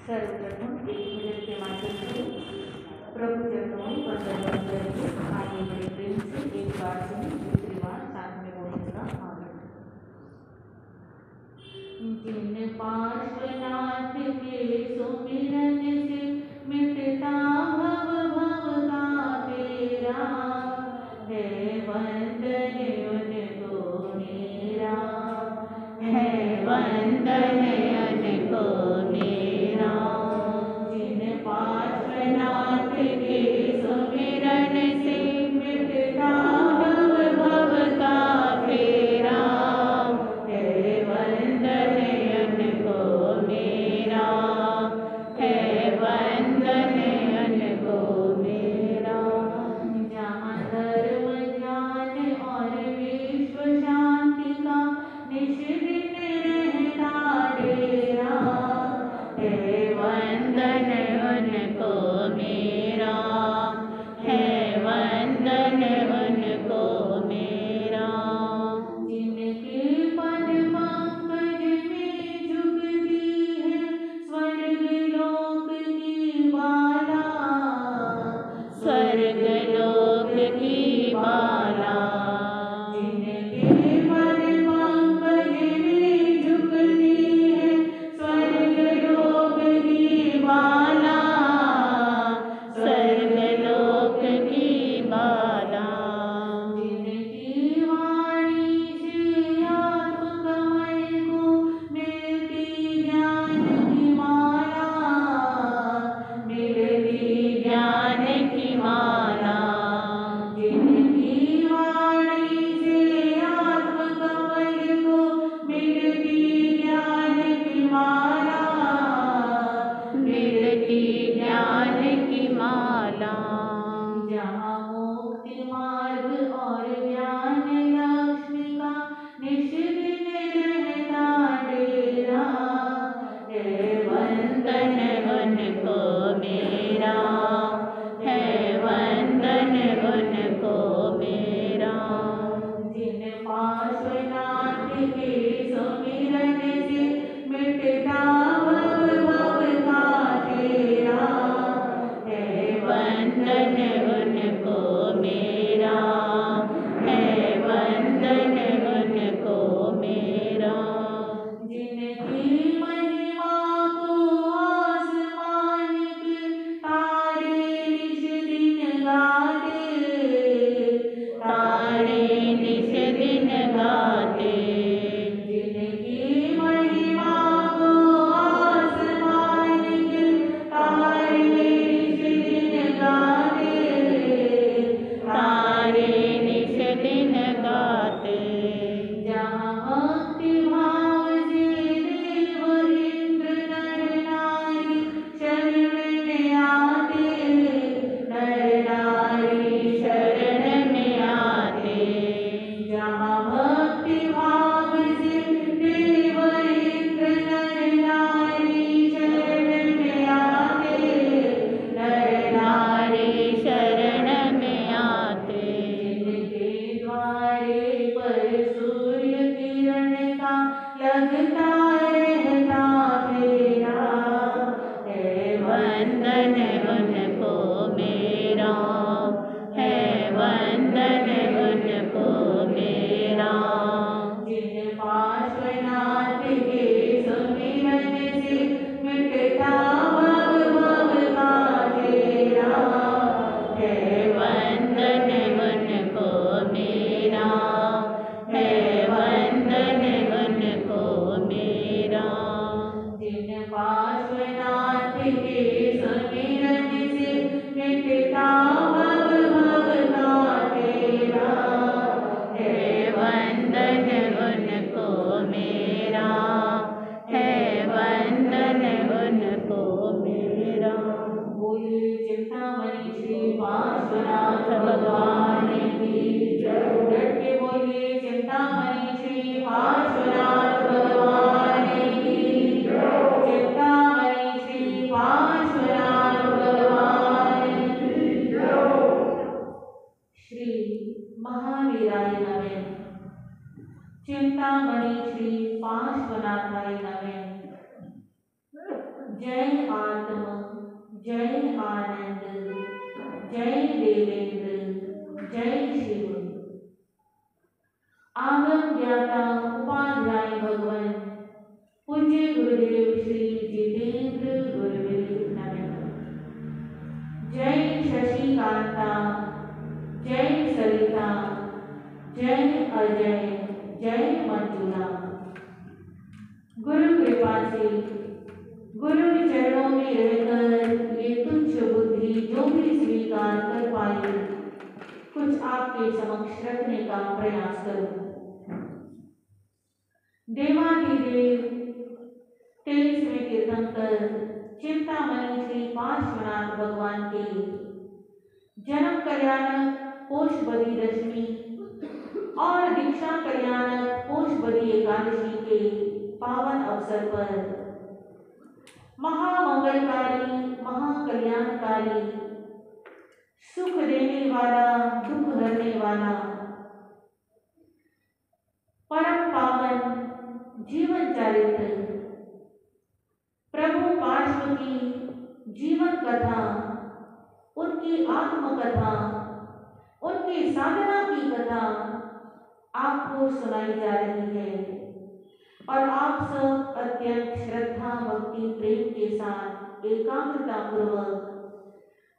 सर्वप्रथम एक मिनट के माध्यम से प्रभु चरणों में वंदन करके आगे बड़े प्रेम से एक बार सुनी दूसरी बार साथ में बोलने का आग्रह। जिन पार्श्वनाथ के सुमिरन से मिटता भव भव का तेरा है वंदन उनको मेरा, है वंदन उनको मेरा। जिन पार्श्वनाथ के सुमिरन से मिटता भव भव का फेरा है वंदन उनको मेरा, है वंदन उनको मेरा। जहाँ धर्म ज्ञान और विश्व शांति का निश्चित रहता डेरा है वंदन उनको मेरा, है वंदन उनको मेरा। जिनके पद पंकज में झुकती है स्वर्ग लोक की बाला, स्वर्ग लोक की बाला। जिनके पद पंकज में झुकती है स्वर्ग लोक की बाला, स्वर्ग लोक की बाला। जिनकी वाणी से आत्मकमल को मिलती ज्ञान की माला, मिलती ज्ञान की माला। जिनकी वाणी से आत्मकमल को मिलती ज्ञान की माला, मिलती ज्ञान की माला। जहाँ मुक्ति मार्ग और ज्ञान लक्ष्मी का निश्चित रहता डेरा है वंदन उनको मेरा, है वंदन उनको मेरा। जिन पार्श्वनाथ के सुमिरन से मिटता भव भव का फेरा है वंदन उनको मेरा, है वंदन उनको मेरा। जिनकी महिमा को आसमान के तारे निज दिन गाते, तारे निज दिन गाते। जिनकी महिमा को आसमान के तारे निज दिन गाते, तारे निज दिन गाते। जहाँ भक्ति भाव से देव इंद्र नर नारी शरण में आते, नर नारी शरण में आते। जहाँ भक्ति भाव से देव इंद्र नर नारी शरण में आते, नर नारी शरण में आते। जिनके द्वारे पर सूर्य किरण का लगता रहता फेरा है वंदन उनको मेरा, है वंदन उनको मेरा। जिन पार्श्वनाथ के सुमिरन से मिटता भव भव का फेरा है वंदन उनको मेरा, है वंदन उनको मेरा। जिन पार्श्वनाथ के सुमिरन से मिटता भव भव का फेरा है वंदन उनको मेरा, है वंदन उनको मेरा। बोलिए चिंतामणि श्री पार्श्वनाथ भगवान की जय। डट के बोलिए चिंतामणि श्री पार्श्वनाथ भगवान की जय। चिंतामणि श्री पार्श्वनाथ भगवान की जय। श्री महावीराय नमः। चिंतामणि श्री पार्श्वनाथाय नमः। जय आत्म, जय आनंद, जय देवेंद्र, जय शिव। आगम ज्ञाता उपाध्याय भगवान पूज्य गुरुदेव श्री जितेंद्र गुरुदेव नमः। जय शशिकांता, जय सरिता, जय अजय, जय मंजुला। गुरु कृपा से गुरु चरणों में रहकर ये तुच्छ बुद्धि जो भी स्वीकार कर पाए, कुछ आपके समक्ष रखने का प्रयास करूं। देवाधिदेव 23वें तीर्थंकर चिंतामणि श्री पार्श्वनाथ भगवान के जन्म कल्याणक पोषबदी दशमी और दीक्षा कल्याणक पोषबदी एकादशी के पावन अवसर पर महामंगलकारी, महाकल्याणकारी, सुख देने वाला, दुख हरने वाला, परम पावन जीवन चरित्र प्रभु पार्श्व की जीवन कथा, उनकी आत्मकथा, उनकी साधना की कथा आपको सुनाई जा रही है और आप सब अत्यंत श्रद्धा, भक्ति, प्रेम के साथ एकाग्रता पूर्वक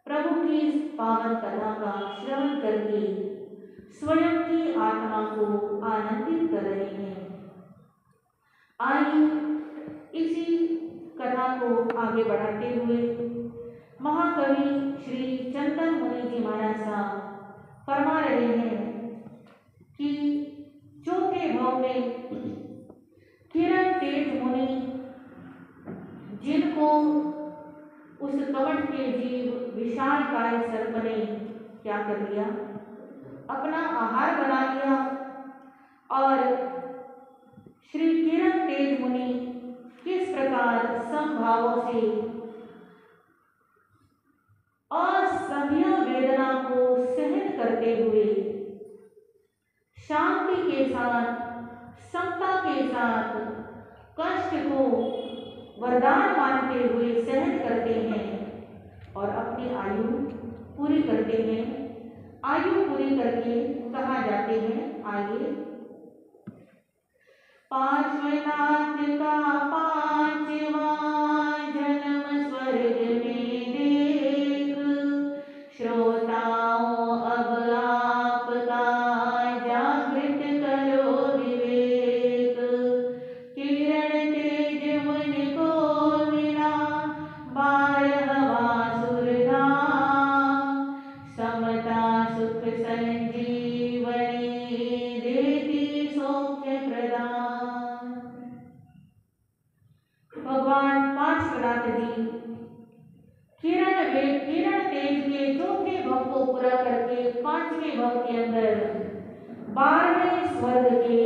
प्रभु की पावन कथा का श्रवण करके स्वयं की आत्मा को आनंदित कर रहे हैं। आइए इसी कथा को आगे बढ़ाते हुए महाकवि श्री चंदन मुनि जी महाराज साहब फरमा रहे हैं कि चौथे भाव में किरण तेज मुनि, जिनको उस कवच के जीव विशालकाय सर्प ने क्या कर लिया, अपना आहार बना लिया और श्री किरण तेज मुनि किस प्रकार समभावों से असह्य वेदना को सहन करते हुए शांति के साथ, समता के साथ कष्ट को वरदान मानते हुए सहन करते हैं और अपनी आयु पूरी करते हैं। आयु पूरी करके कहाँ जाते हैं, आइए। पार्श्वनाथ का पांचवा जन्म स्वर्ग में देख, श्रोताओं अब आपका जागृत करो विवेक। किरण तेज मुनि को मिला 12वां सुरधाम, समता सुख संजीवनी देती सौख्य प्रदान। भगवान पार्श्वनाथ जी किरण तेज के चौथे भव को पूरा करके 5वें भव के अंदर 12वें स्वर्ग के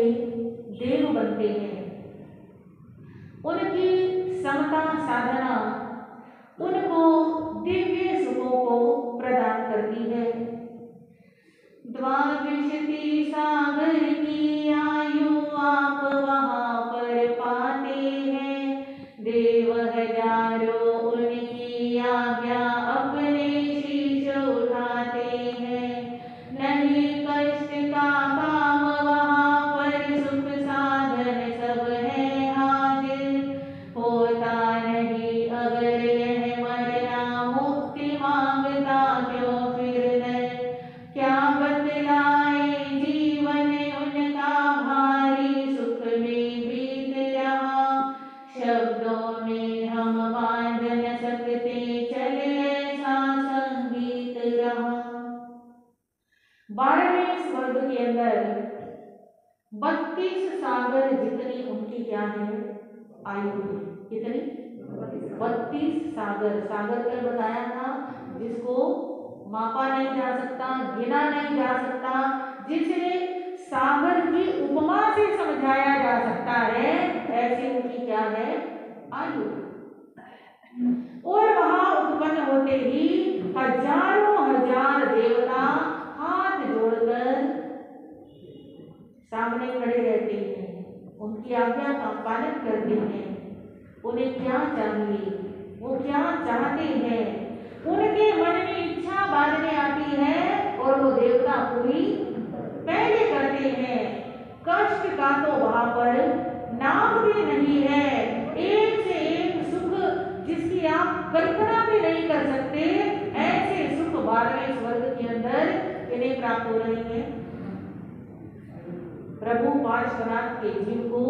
देव बनते हैं। उनकी समता साधना उनको दिव्य सुखों को प्रदान करती है। द्वाविशति सागर की आयु आप वहां पर पाते हैं, देव हजारों उनकी आज्ञा अपने शीश उठाते हैं। नहीं कष्ट का काम वहां पर, सुख साधन सब है हाजिर। होता नहीं अगर यह मरना, मुक्ति मांगता क्यों फिर है। क्या बतलाए जीवन उनका भारी, सुख में बीत रहा, शब्दों में हम बांध न सकते, चले ऐसा संगीत रहा। 12वें स्वर्ग के अंदर 32 सागर जितनी उनकी क्या है आयु, कितनी 32 सागर। सागर क्या बताया था, जिसको मापा नहीं जा सकता, गिना नहीं जा सकता, जिसे सागर की उपमा से समझाया जा सकता है, ऐसी उनकी क्या है आयु। और वहां उत्पन्न होते ही हजारों हजार देवता हाथ जोड़कर सामने खड़े रहते हैं, उनकी आज्ञा का पालन करते हैं। उन्हें क्या चाहिए, वो क्या चाहते हैं, उनके मन में इच्छा बांधने आती है और वो देवता पूरी पहले करते हैं। कष्ट का तो वहां पर नाम भी नहीं है। एक से एक सुख जिसकी आप कल्पना भी नहीं कर सकते, ऐसे सुख 12वें स्वर्ग के अंदर इन्हें प्राप्त हो रहे हैं। प्रभु पार्श्वनाथ के जीव को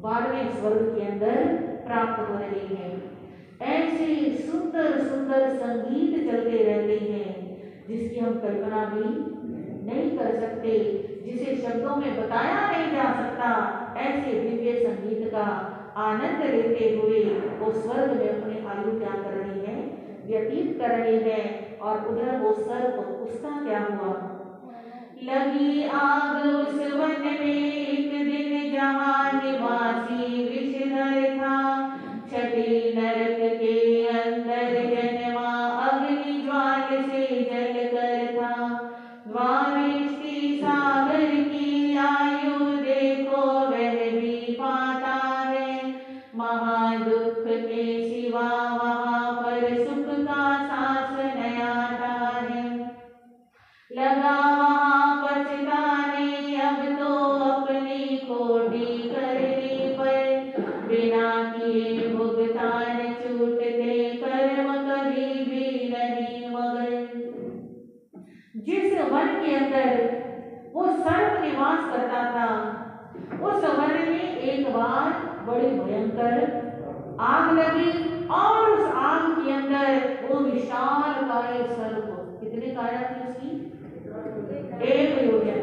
12वें स्वर्ग के अंदर प्राप्त हो रहे हैं। ऐसे सुंदर सुंदर संगीत चलते रहते हैं जिसकी हम कल्पना भी नहीं कर सकते, जिसे शब्दों में बताया नहीं जा सकता। ऐसे दिव्य संगीत का आनंद लेते हुए वो स्वर्ग में अपनी आयु क्या कर रहे हैं, व्यतीत कर रहे हैं। और उधर वो सर्प, उसका क्या हुआ? लगी आग उस वन में एक दिन जहाँ निवासी विषधर था, छठी नरक के अंदर जन्मा अग्नि ज्वाल से जल कर था। द्वारिष्टि सागर की आयु देखो वह भी पाता है, महादुख के सिवा वहाँ पर सुख का सांस न आता है। लगा वहाँ पछताने अब तो अपनी खोटी करने पर, बिना किए भुगतान छूटते कर्म कभी भी नहीं मगर। जिस वन के अंदर वो सर्प निवास करता था, उस वन में एक बार बड़ी भयंकर आग लगी और उस आग के अंदर वो विशाल काय सर्प, कितनी काया थी उसकी? 1 योजन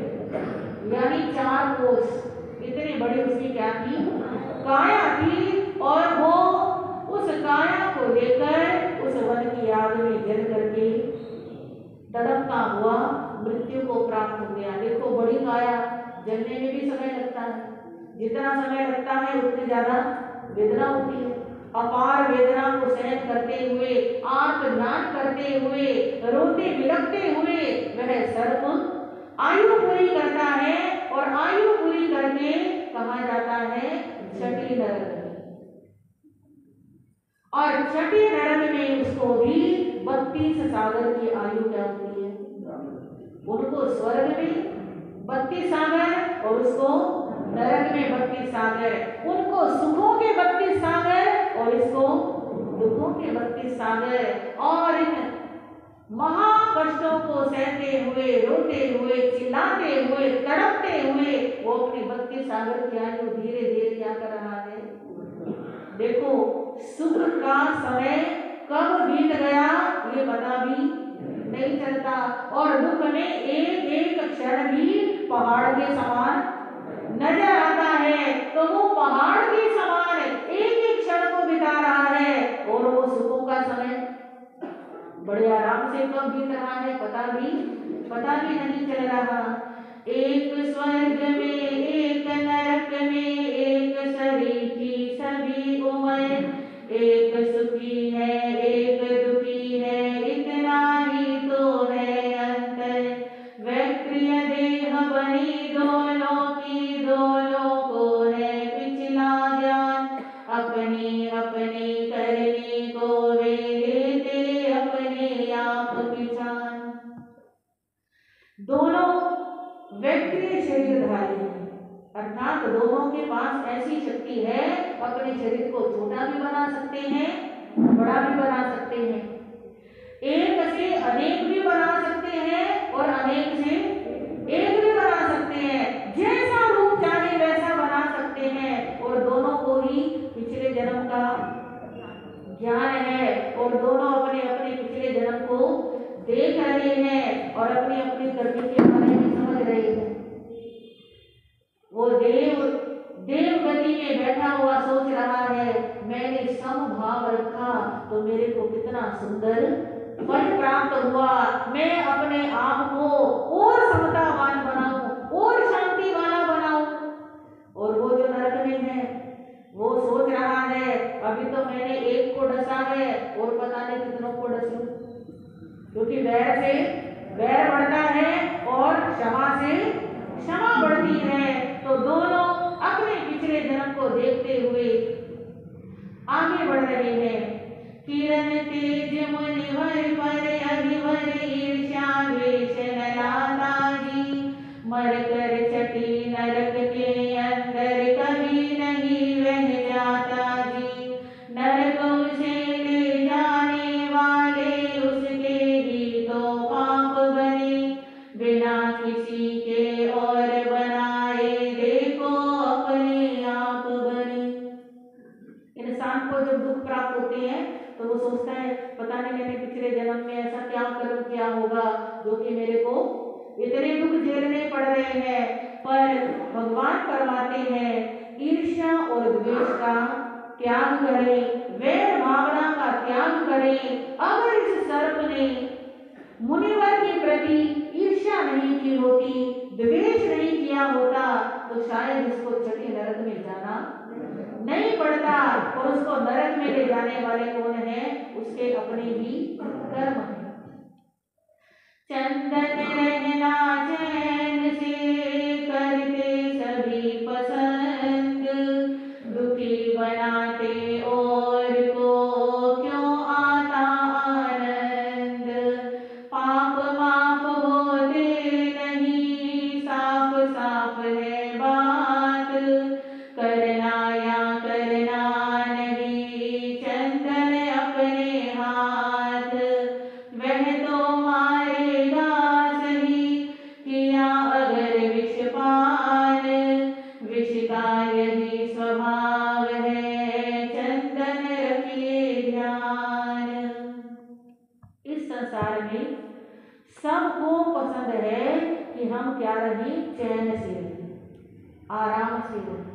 यानी 4 कोस, इतनी बड़ी उसकी क्या थी? काया थी। और वो उस काया को लेकर उस वन की आग में जल करके तड़पता हुआ मृत्यु को प्राप्त हो गया। देखो, बड़ी काया, जलने में भी समय लगता है, जितना समय लगता है उतनी ज्यादा वेदना होती है। अपार वेदना को सहन करते हुए, आर्तनाद करते हुए, रोते बिलखते हुए वह सर्प आयु पूरी करता है और आयु पूरी करके कहा जाता है छठी नरक में। और छठी नरक में उसको भी 32 सागर की आयु क्या होती है? उनको स्वर्ग में 32 सागर और उसको नरक में 32 सागर। उनको सुखों के 32 सागर और इसको दुखों के 32 सागर। और इन महा कष्टों को सहते हुए, रोते हुए, चिल्लाते हुए, तड़पते हुए वो अपनी 32 सागर की आयु धीरे धीरे क्या कर रहा है? देखो, सुख का समय कब बीत गया ये पता भी नहीं चलता, और दुख में एक एक क्षण भी पहाड़ के समान नजर आता है। तो वो पहाड़ के समान एक एक क्षण को बिता रहा है और वो सुखों का समय बड़े आराम से कब बीत रहा है पता भी नहीं चल रहा। एक स्वर्ग में, एक नरक में, एक सरीखी सभी उम्र, एक सुखी है एक दुखी है, इतना ही तो है अंतर। वैक्रिय देह बनी दोनों की, दोनों को है पिछला ज्ञान, अपनी अपनी करने को वे लेते अपने आप की जान। दोनों वैक्रिय शरीरधारी हैं, अर्थात दोनों के पास ऐसी शक्ति है, अपने शरीर को छोटा भी बना सकते हैं, बड़ा भी बना सकते हैं, एक से अनेक भी बना सकते हैं और अनेक से एक भी बना सकते हैं। जैसा रूप चाहे वैसा बना सकते हैं। और दोनों को ही पिछले जन्म का ज्ञान है और दोनों अपने अपने पिछले जन्म को देख रहे हैं और अपनी अपनी करनी के बारे में समझ रहे हैं। वो देव गति में बैठा हुआ सोच रहा है, मैंने समभाव रखा तो मेरे को कितना सुंदर फल प्राप्त हुआ, मैं अपने आप को और समतावान बनाऊं और शांति वाला बनाऊं। और वो जो नरक में है वो सोच रहा है, अभी तो मैंने एक को डसा है और पता नहीं कितनों को डसूं, क्योंकि वैर से वैर बढ़ता है और क्षमा से क्षमा बढ़ती है। तो दोनों अपने पिछले जन्म को देखते हुए आगे बढ़ रहे हैं। किरण तेज मुनिवर पर अधिवर ईर्ष्या द्वेष न लाता जी। मर कर छठी नरक के अंदर कभी नहीं वह जाता जी। नरक उसे ले जाने वाले उसके ही तो पाप बने, बिना किसी के और बनाए देखो अपने आप बने। इंसान को जब दुख प्राप्त होते हैं तो वो सोचता है पता नहीं मैंने पिछले जन्म में ऐसा क्या कर्म किया होगा जो कि मेरे को इतने दुख झेलने पड़ रहे हैं। पर भगवान फरमाते हैं ईर्ष्या और द्वेष का त्याग करें, वैर भावना का त्याग करें। अगर इस सर्प ने मुनिवर के प्रति ईर्ष्या नहीं की होती, द्वेष नहीं किया होता तो शायद इसको छठी नरक में जाना नहीं पड़ता। और उसको नरक में ले जाने वाले कौन है? उसके अपने ही कर्म है। चंदन रहना चैन से करते सभी पसंद, दुखी बनाते और को क्यों आता आनंद। पाप माफ होते नहीं, साफ साफ है बात, करना या करना नहीं चंदन अपने हाथ। वह तो मारेगा सही किया अगर विषपान, विष का यही स्वभाव है चंदन रखिए ध्यान। इस संसार में सबको पसंद है कि हम क्या रहें? चैन से रहें, आराम से रहें,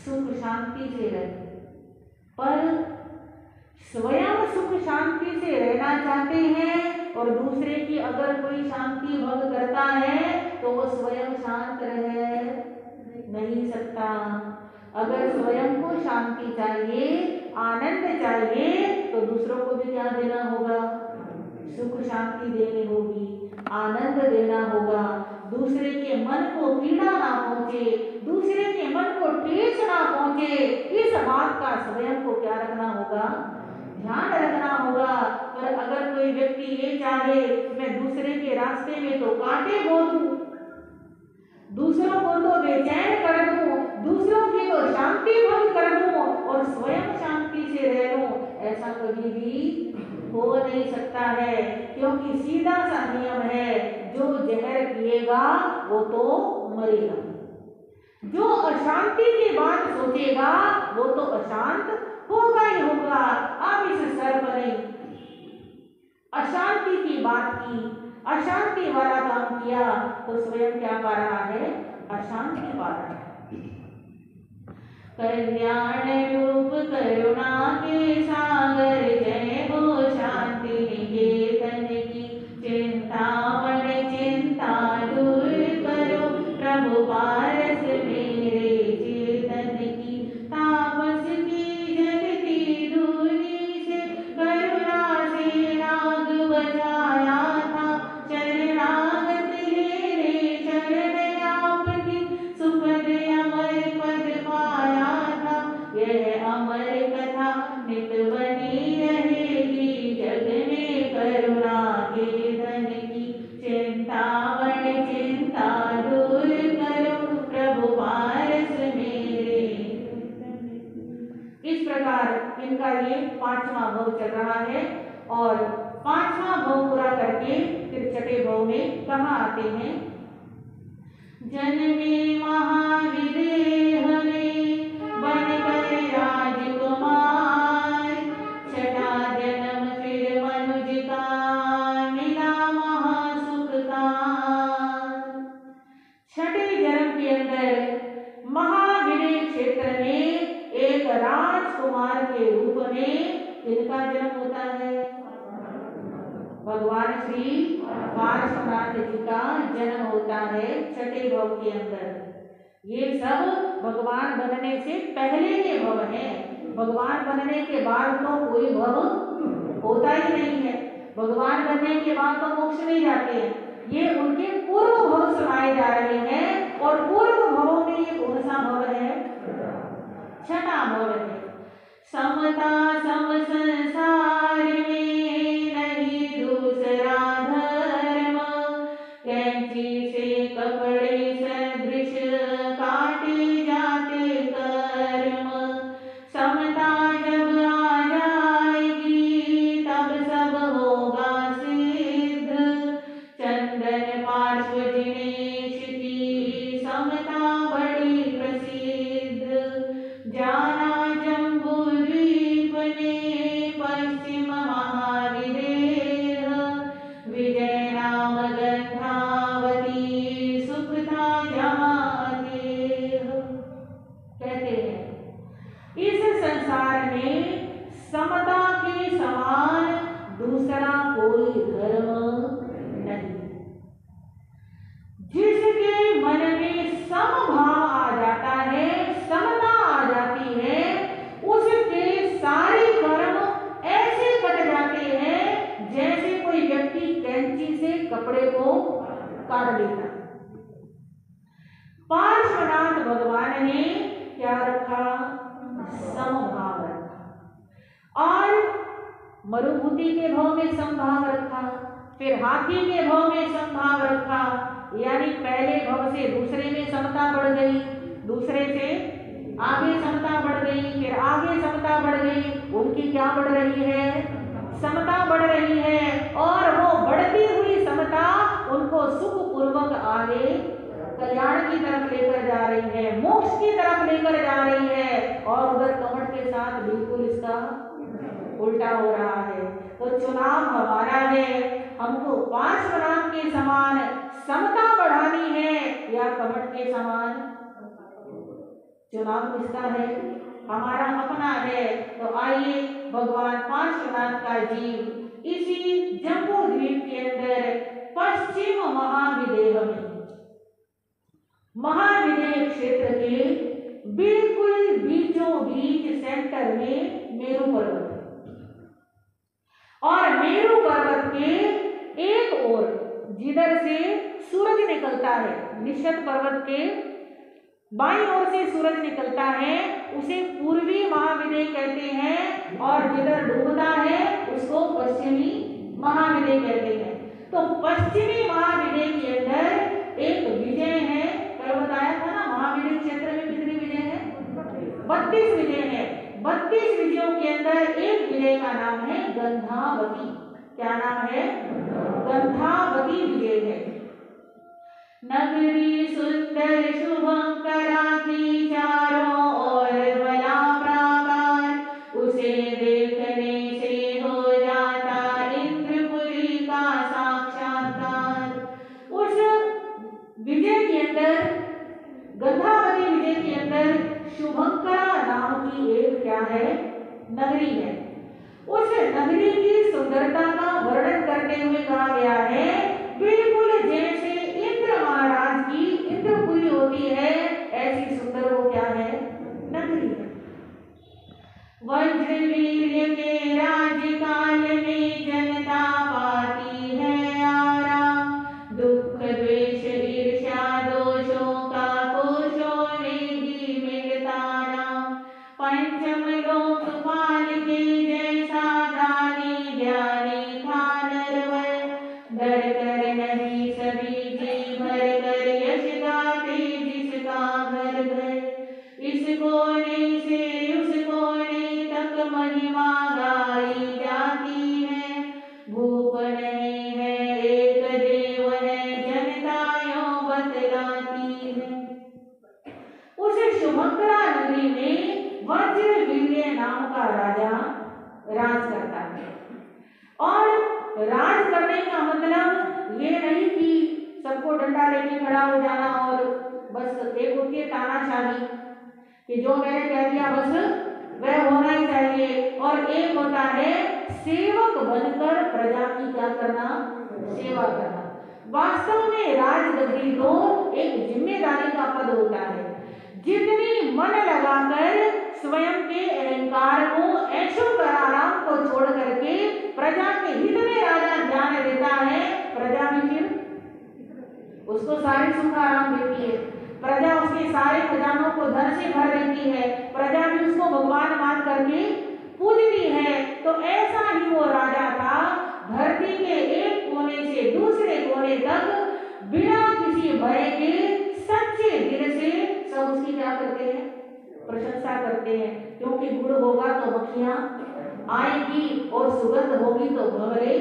सुख शांति से रहें। पर स्वयं सुख शांति से रहना चाहते हैं और दूसरे की अगर कोई शांति भंग करता है तो वो स्वयं शांत रह नहीं सकता। अगर स्वयं को शांति चाहिए, आनंद चाहिए तो दूसरों को भी क्या देना होगा? सुख शांति देनी होगी, आनंद देना होगा। दूसरे के मन को पीड़ा ना पहुंचे, दूसरे के मन को ठेस ना पहुंचे, इस बात का स्वयं को क्या रखना होगा? ध्यान रखना होगा। पर अगर कोई व्यक्ति ये चाहे मैं दूसरे के रास्ते में तो कांटे बो दूं, दूसरों को तो बेचैन कर दूं, दूसरों की तो शांति भंग कर दूं और स्वयं शांति से रह लूं, ऐसा कभी भी हो नहीं सकता है। क्योंकि सीधा सा नियम है, जो जहर पिएगा वो तो मरेगा, जो अशांति की बात सोचेगा वो तो अशांत होगा ही होगा। अब इस सर्प ने अशांति की बात की, अशांति वाला काम किया तो स्वयं क्या पा रहा है? अशांति पा रहा है। कल्याण रूप करुणा के सागर जय हो शांति निकेतन की। चिंतामण चिंता दूर करो प्रभु पारस मेरे चेतन की। तापस की जगती दूरी से करुणा से नाग बजाया था। शरणागत रे शरण आपकी सुपद अमर पद पाया था। यह अमर कथा नित बनी रहेगी जग में करुणा के धन की। चिंतामण चिंता दूर करो प्रभु पारस मेरे। इस प्रकार इनका ये 5वां भव चल रहा है और 5वां भव पूरा करके फिर छठे भव में कहाँ आते हैं? जन्मे महाविदेह में बनकर राजकुमार। छठा जन्म फिर मनुज का मिला महासुख का। छठे जन्म के अंदर महाविदेह क्षेत्र में एक राजकुमार के रूप में इनका जन्म होता है। भगवान श्री पार्श्वनाथ जी का जन्म होता है छठे भव के अंदर। ये सब भगवान बनने से पहले के भव हैं। भगवान बनने के बाद तो कोई भव होता ही नहीं है। भगवान बनने के बाद तो मोक्ष में जाते हैं। ये उनके पूर्व भव सुनाए जा रहे हैं और पूर्व भवों में ये कौन सा भव है? छठा भव है। समता सम संसार समता बड़ी प्रसिद्ध, जाना जम्बू द्वीप ने पश्चिम महाविदेह, विजय नाम गंधावती सुखता जमातेह। कहते हैं इस संसार में समता के समान दूसरा कोई धर्म नहीं। जिसके मन में समभाव आ जाता है, समता आ जाती है, उसके सारे कर्म ऐसे कट जाते हैं जैसे कोई व्यक्ति कैंची से कपड़े को काट लेता। पार्श्वनाथ भगवान ने क्या रखा? समभाव रखा। और मरुभूति के भाव में समभाव रखा, फिर हाथी के भाव में समभाव रखा, यानी पहले भाव से दूसरे में समता बढ़ गई, दूसरे से आगे समता बढ़ गई, फिर आगे समता बढ़ गई। उनकी क्या बढ़ रही है? समता बढ़ रही है। और वो बढ़ती हुई समता उनको सुख पूर्वक आगे कल्याण की तरफ लेकर जा रही है, मोक्ष की तरफ लेकर जा रही है। और उधर कमठ के साथ बिल्कुल इसका उल्टा हो रहा है। तो चुनाव हमारा है, हमको पार्श्वनाथ के समान समता बढ़ानी है या कमठ के समान? चुनाव किसका है? हमारा अपना है। तो आइए भगवान पार्श्वनाथ का जीव इसी जम्बू द्वीप के अंदर पश्चिम महाविदेह में, महाविदेह क्षेत्र के बिल्कुल बीचों बीच सेंटर में मेरू पर्वत है। और मेरू पर्वत के एक ओर जिधर से सूरज निकलता है, निशत पर्वत के बाईं ओर से सूरज निकलता है, उसे पूर्वी महाविदेह कहते हैं। और जिधर डूबता है उसको पश्चिमी महाविदेह कहते हैं। तो पश्चिमी महाविदेह के अंदर एक विजय है। कल बताया था ना, महाविदेह क्षेत्र में कितनी विजय है? 32 विजय है। 32 विजयों के अंदर एक विजय का नाम है गंधावती। क्या नाम है? गंधावती विजय है। नगरी सुंदर शुभंकरा की चारों ओर बला प्राकार, उसे देखने से हो जाता इंद्रपुरी का साक्षात्कार। उस विजय के अंदर, गंधावती विजय के अंदर शुभंकरा नाम की एक क्या है? नगरी है। उस नगरी की सुंदरता का वर्णन करते हुए कहा गया है, बिल्कुल जैसे इंद्र महाराज की इंद्रपुरी होती है, ऐसी सुंदर वो क्या है? नगरी है। वज्रवीर्य के राज्यकाल में जनता पाती है आराम, दुख द्वेष ईर्ष्या दोषों का कोशों में ही मिलता नाम। पंचम लोकपाल के जैसा दानी ज्ञानी था नरवर, डर कर नहीं सभी जी भर कर यश गाते जिसका घर घर। इस कोने से उस कोने तक महिमा गाई जाती है, भूप नहीं है एक देव है जनता यूं बतलाती है। उस शुभंकरा नगरी में वज्रवीर्य नाम का राजा राज करता है। और राज करने का मतलब ये नहीं कि सबको डंडा लेके खड़ा हो जाना और बस एक होती है तानाशाही कि जो मैंने कह दिया बस वह होना ही चाहिए। और एक होता है सेवक बनकर प्रजा की क्या करना? सेवा करना। वास्तव में राजगद्दी तो एक जिम्मेदारी का पद होता है। जितनी मन लगाकर स्वयं के अहंकार को, ऐशो आराम को छोड़ करके प्रजा के हित में राजा ध्यान देता है, प्रजा भी फिर उसको सारे सुख आराम देती है। प्रजा उसके सारे खजानों को धन से भर देती है। प्रजा भी उसको भगवान मान करके पूजती है। तो ऐसा ही वो राजा था, धरती के एक कोने से दूसरे कोने तक बिना किसी भय के सच्चे दिल से सब उसकी क्या करते हैं? प्रशंसा करते हैं। क्योंकि गुड़ होगा तो मक्खियां आएंगी और सुगंध होगी तो भंवरे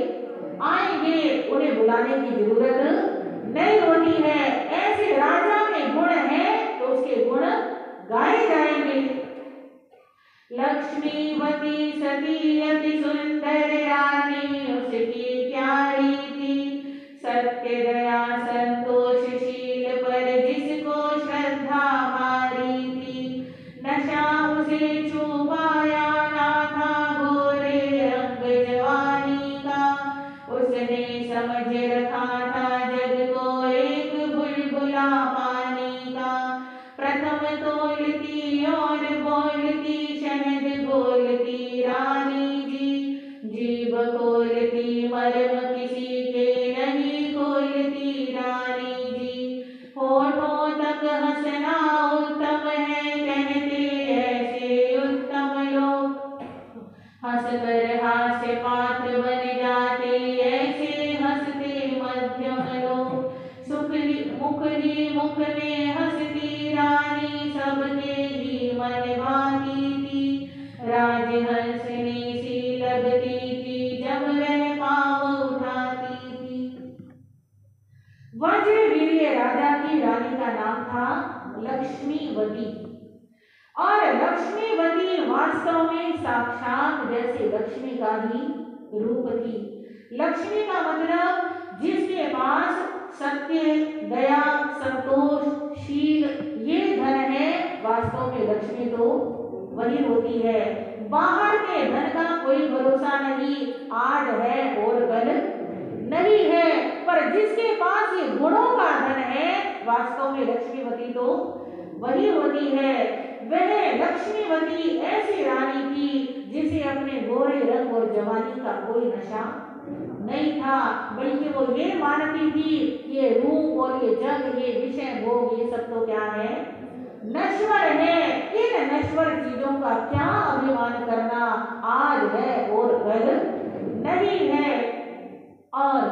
आएंगे, उन्हें बुलाने की जरूरत नहीं होती है। ऐसे राजा में गुण है तो उसके गुण गाए जाएंगे। लक्ष्मीवती सती अति सुंदर रानी, उसकी प्यारी थी सत्य दया संतोषशील, पर जिसको श्रद्धा भारी थी। नशा उसे छुपाया ना था गोरे रंग जवानी का, उसने समझ रखा था जग को एक बुलबुला पानी का। प्रथम तोलती और बोलती शहद बोलती रानी जी, जीभ खोलती मर्म किसी के नहीं खोलती रानी जी। होठों तक हंसना उत्तम है, कहते ऐसे उत्तम लोग, हंसकर हास्य पात्र बन जाते ऐसे हंसते मध्यम लोग। मुख में हंसती रानी, सबके ही मन भाती थी, राजहंसनी सी लगती थी जब वह पाँव उठाती थी। वज्रवीर्य राजा की रानी का नाम था लक्ष्मीवती, और लक्ष्मीवती वास्तव में साक्षात जैसे लक्ष्मी का ही रूप थी। लक्ष्मी का मतलब जिसके पास सत्य दया संतोष शील ये धन है, वास्तव में लक्ष्मी तो वही होती है। बाहर के धन का कोई भरोसा नहीं, आज है और कल नहीं है, पर जिसके पास ये गुणों का धन है, वास्तव में लक्ष्मीवती तो वही होती है। वह लक्ष्मीवती ऐसी रानी थी जिसे अपने गोरे रंग और जवानी का कोई नशा नहीं था, बल्कि वो ये मानती थी कि ये रूप और ये जग, ये विषय भोग, ये सब तो क्या है, नश्वर है। इन नश्वर चीजों का क्या अभिमान करना, आज है और कल नहीं है। और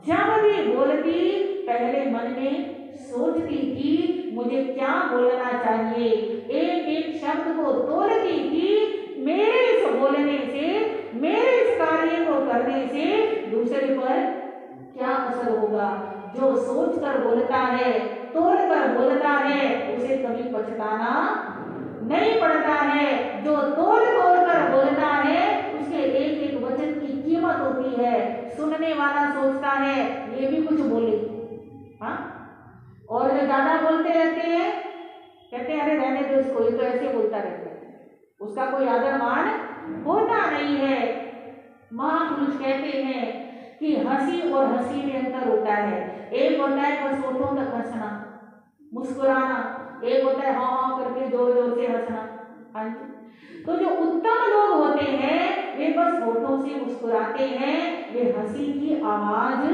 जब भी बोलती पहले मन में सोचती थी मुझे क्या बोलना चाहिए, एक एक शब्द को तोलती थी। मेरे इस बोलने से, मेरे इस कार्य को करने से दूसरे पर क्या असर होगा। जो सोचकर बोलता है, तोलकर बोलता है, उसे कभी पछताना नहीं पड़ता है। जो तोल कर बोलता है, उसके एक एक वचन की कीमत होती है। सुनने वाला सोचता है ये भी कुछ बोले, हाँ, और जो ज्यादा बोलते रहते हैं कहते हैं अरे रहने दो इसको, ये तो ऐसे बोलता रहता है, उसका कोई आदर मान होता नहीं है। महापुरुष कहते हैं कि हंसी और हंसी में अंतर होता है। एक होता है बस होठों तक हंसना, मुस्कुराना, एक होता है हाँ हाँ करके जोर जोर से हंसना। हाँ जी, तो जो उत्तम लोग होते हैं वे बस होठों से मुस्कुराते हैं, वे हंसी की आवाज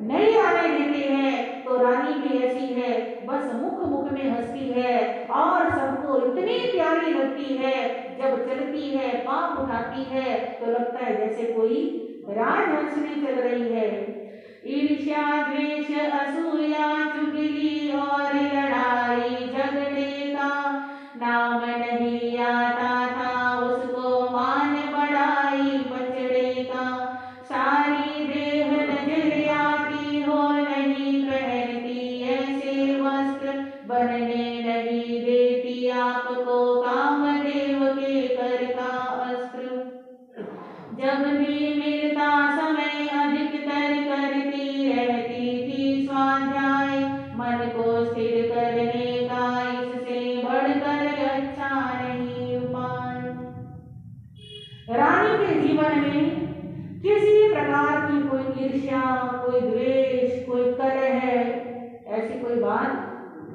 नहीं आने देते हैं। तो रानी भी ऐसी है, बस मुख मुख में हंसती है और सबको इतनी प्यारी लगती है। जब चलती है, पांव उठाती है तो लगता है जैसे कोई राजहंसनी चल रही है। ईर्ष्या द्वेष असूया चुगली और लड़ाई झगड़े का नाम नहीं आता था उसको, मान बढ़ाई पचड़े का। सारी देह नजर आती हो नहीं पहनती ऐसे वस्त्र, बनने नहीं देती आपको कामदेव के कर का अस्त्र। जब भी मिलता समय अधिकतर करती रहती थी स्वाध्याय, मन को स्थिर करने का इससे बढ़कर अच्छा नहीं उपाय। रानी के जीवन में किसी प्रकार की कोई ईर्ष्या, कोई द्वेष, कोई कलह है, ऐसी कोई बात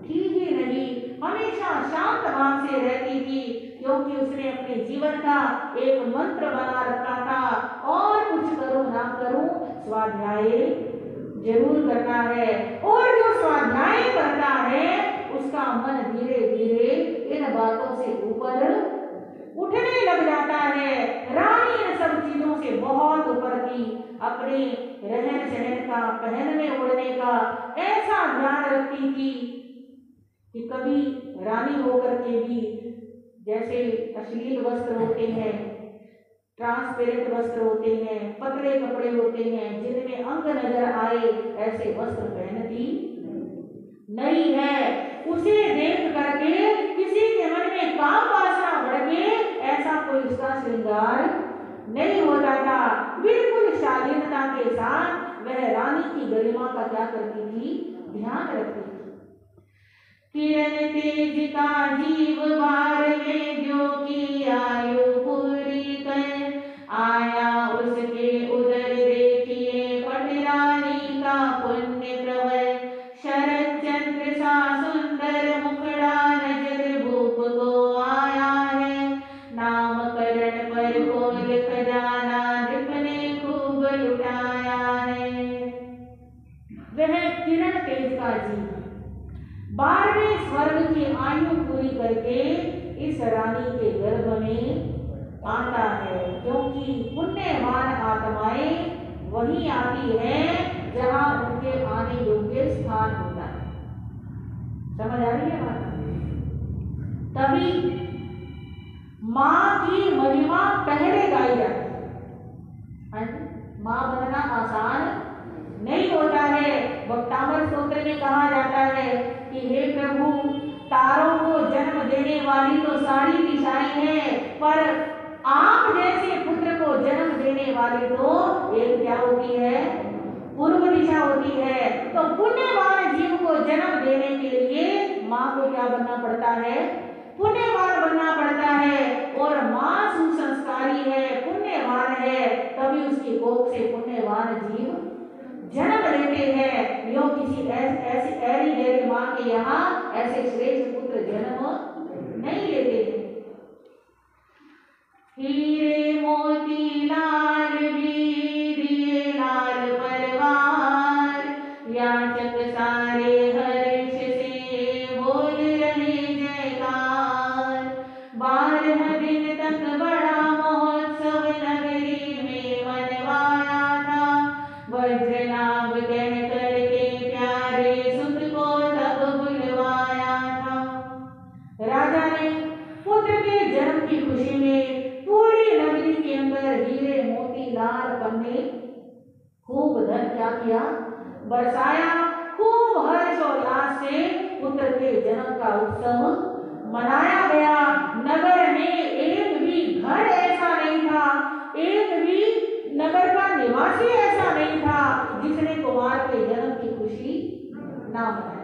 थी ही नहीं। हमेशा शांत भाव से रहती थी, क्योंकि उसने अपने जीवन का एक मंत्र बना रखा था, और कुछ करूं ना करूं स्वाध्याय जरूर करना है। और जो स्वाध्याय करता है उसका मन धीरे धीरे इन बातों से ऊपर उठने लग जाता है। रानी इन सब चीजों से बहुत ऊपर थी। अपने रहन सहन का, पहनने ओढ़ने का ऐसा ध्यान रखती थी कि कभी रानी होकर के भी जैसे अश्लील वस्त्र होते हैं, ट्रांसपेरेंट वस्त्र होते हैं, पतले कपड़े होते हैं, जिनमें अंग नजर आए, ऐसे वस्त्र पहनती नहीं है। उसे देख करके किसी के मन में काम वासना बढ़ के ऐसा कोई उसका श्रृंगार नहीं होता था। बिल्कुल शालीनता के साथ वह रानी की गरिमा का क्या करती थी, ध्यान रखती थी। किरण तेज का जीव बार में जो की आयु पूरी कर आया, उसके उदर देखिए पटरानी का पुण्य प्रवर। शरद चंद्र सा सुंदर मुखड़ा नजर भूप को आया है, नामकरण पर खोल खजाना नृप ने खूब लुटाया है। वह किरण तेज का जीव 12वें स्वर्ग की आयु पूरी करके इस रानी के गर्भ में आता है, क्योंकि पुण्यवान आत्माएं वही आती है जहां उनके आने योग्य स्थान होता है। समझ आ रही है बात? तभी मां की महिमा पहले गाई जाती है। मां बनना आसान नहीं होता है। वक्तामर स्तोत्र में कहा जाता है कि हे प्रभु, तारों को जन्म देने वाली तो सारी दिशाएं हैं, पर आप जैसे पुत्र को जन्म देने वाली तो एक क्या होती है, पूर्व दिशा होती है। तो पुण्यवान जीव को जन्म देने के लिए मां को क्या बनना पड़ता है, पुण्यवान बनना पड़ता है। और मां सुसंस्कारी है, पुण्यवान है, तभी उसकी कोख से पुण्यवान जीव जन्म लेते हैं। यो किसी ऐसी ऐरी गैरी मां के यहाँ ऐसे श्रेष्ठ पुत्र जन्म नहीं लेते हैं। हीरे मोती लाल भी दिए लाल परवार, याचक सारे हर्ष से बोल रहे जयकार। 12 दिन तक बड़ा महोत्सव नगरी में मनवाया था, वज्रनाभ कह करके प्यारे सुत को तब बुलवाया था। राजा ने पुत्र के जन्म की खुशी में पूरी नगरी के अंदर हीरे मोती लाल पन्ने खूब धन क्या किया, बरसाया। खूब हर्ष और उल्लास से पुत्र के जन्म का उत्सव मनाया गया। नगर में एक भी घर ऐसा नहीं था, एक भी नगर का निवासी ऐसा नहीं था जिसने कुमार के जन्म की खुशी ना मनाई।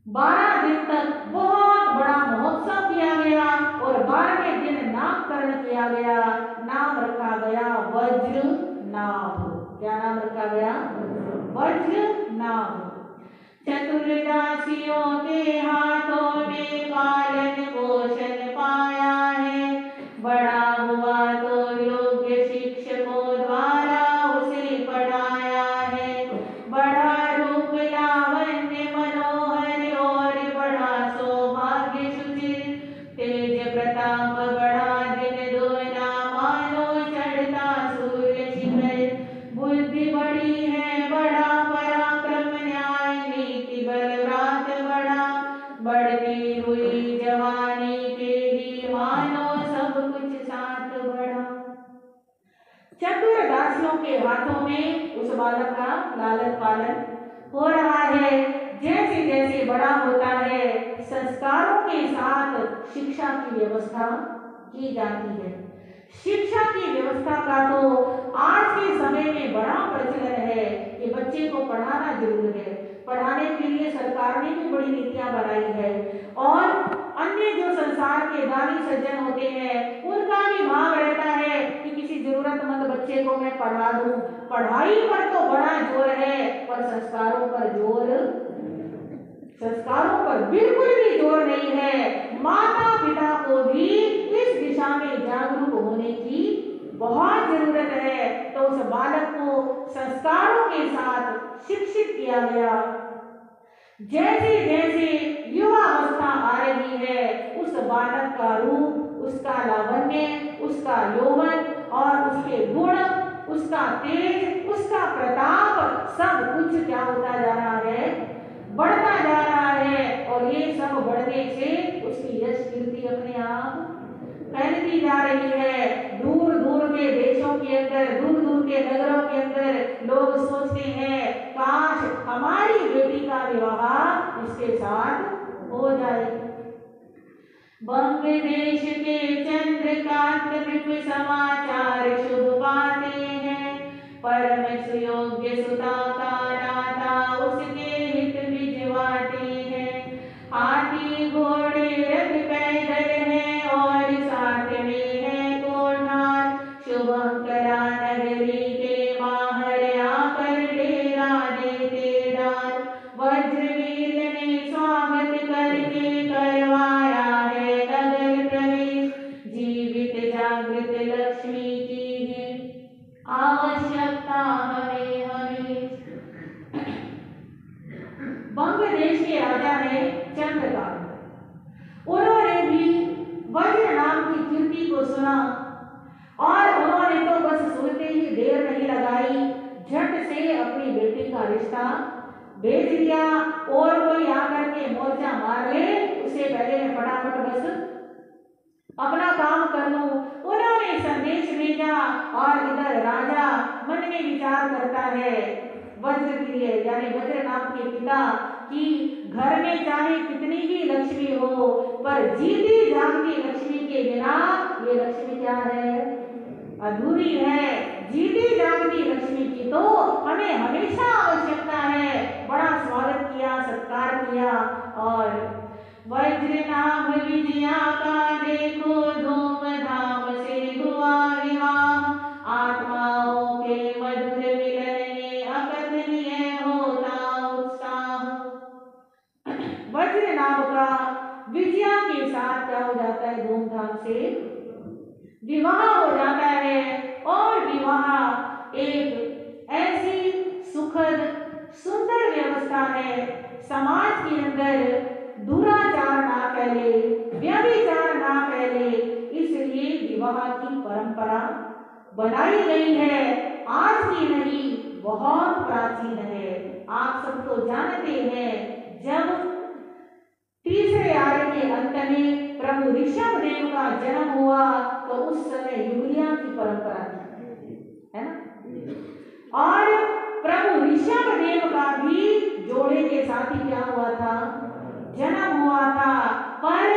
12 दिन तक बहुत बड़ा महोत्सव किया गया और 12वें दिन नामकरण किया गया। नाम रखा गया वज्रनाभ। क्या नाम रखा गया, वज्रनाभ। चतुर्दासियों के हाथों में पालन पोषण पाया है, बड़ा हुआ तो योग्य शिक्षकों द्वारा उसे पढ़ाया है। बड़ा रूप लावण्य मनोहर और बड़ा सौभाग्य सुचिर, तेज प्रताप बड़ा दिन दोना मानो चढ़ता सूर्य शिखर। बुद्धि बड़ी है बड़ा पराक्रम न्याय नीति बलरात बड़ा, बढ़ती हुई जवानी के ही मानो सब कुछ साथ बढ़ा। चतुर्दासियों के हाथों में उस बालक का लालन पालन हो रहा है। जैसे जैसे बड़ा होता है, संस्कारों के साथ शिक्षा की व्यवस्था की जाती है। शिक्षा की व्यवस्था का तो आज के समय में बड़ा प्रचलन है कि बच्चे को पढ़ाना जरूर है। पढ़ाने के लिए सरकार ने भी बड़ी नीतियां बनाई है और अन्य जो संसार के दानी सज्जन होते हैं उनका भी भाव रहता है कि किसी जरूरतमंद बच्चे को मैं पढ़ा दूं। पढ़ाई पर तो बड़ा जोर है, पर संस्कारों पर बिल्कुल भी जोर नहीं है। माता पिता को भी इस दिशा में जागरूक होने की बहुत जरूरत है। तो उस बालक को संस्कारों के साथ शिक्षित किया गया। जैसे जैसे युवा अवस्था आ रही है, उस बालक का रूप, उसका लावण्य, उसका यौवन और उसके गुण, उसका तेज, उसका प्रताप सब कुछ क्या होता जा रहा है, बढ़ता जा रहा है। और ये सब बढ़ने से उसकी यश कीर्ति अपने आप फैलती जा रही है। दूर दूर के देशों के अंदर, दूर दूर के नगरों के अंदर लोग सोचते हैं काश हमारी बेटी का विवाह इसके साथ हो जाए। बांग्लादेश के चंद्रकांत विप समाचार शुभ पाते हैं। परम सुयोग्य सुता का नाता उसके हित भिजवाते हैं। हाथी घोड़े रथ पैदल हैं और साथ में है कोठार। शुभंकरा नगरी के बाहर आकर डेरा देते डार। वज्रवीर ने स्वागत करके करवाया है नगर प्रवेश। जीवित जागृत लक्ष्मी की है आवश्यकता हमें हमें। बांग्लादेश के राजा है चंद्रकांत। उन्होंने भी वज्र नाम की कीर्ति को सुना और उन्होंने तो बस सुनते ही देर नहीं लगाई, झट से अपनी बेटी का रिश्ता भेज दिया। और कोई आकर के मोर्चा मार ले उससे पहले मैं फटाफट बस अपना काम कर लूं। उन्होंने संदेश भेजा और इधर राजा मन में विचार करता है वज्रवीर यानी वज्र नाम के पिता कि घर में चाहे कितनी ही लक्ष्मी हो पर जीती जागती लक्ष्मी के बिना ये लक्ष्मी क्या है, अधूरी है। जीती जागती लक्ष्मी की तो हमें हमेशा आवश्यकता है। बड़ा स्वागत किया, सत्कार किया और वज्र नाम विजया का देखो धूमधाम से हुआ विवाह। आत्माओं के मधुर मिलन में अकथनीय होता उत्साह। वज्र नाम का विजया के साथ क्या हो जाता है, धूमधाम से विवाह हो जाता है। और विवाह एक ऐसी सुखद सुंदर व्यवस्था है समाज के अंदर दुराचार ना फैले, व्यभिचार ना फैले, इसलिए विवाह की परंपरा बनाई गई है। आज की नहीं, बहुत प्राचीन है। आप सब तो जानते हैं जब तीसरे आर्य के अंत में प्रभु ऋषभ देव का जन्म हुआ तो उस समय युगलिया की परंपरा थी, है ना। और प्रभु ऋषभ देव का भी जोड़े के साथ ही क्या हुआ था, जन्म हुआ था। पर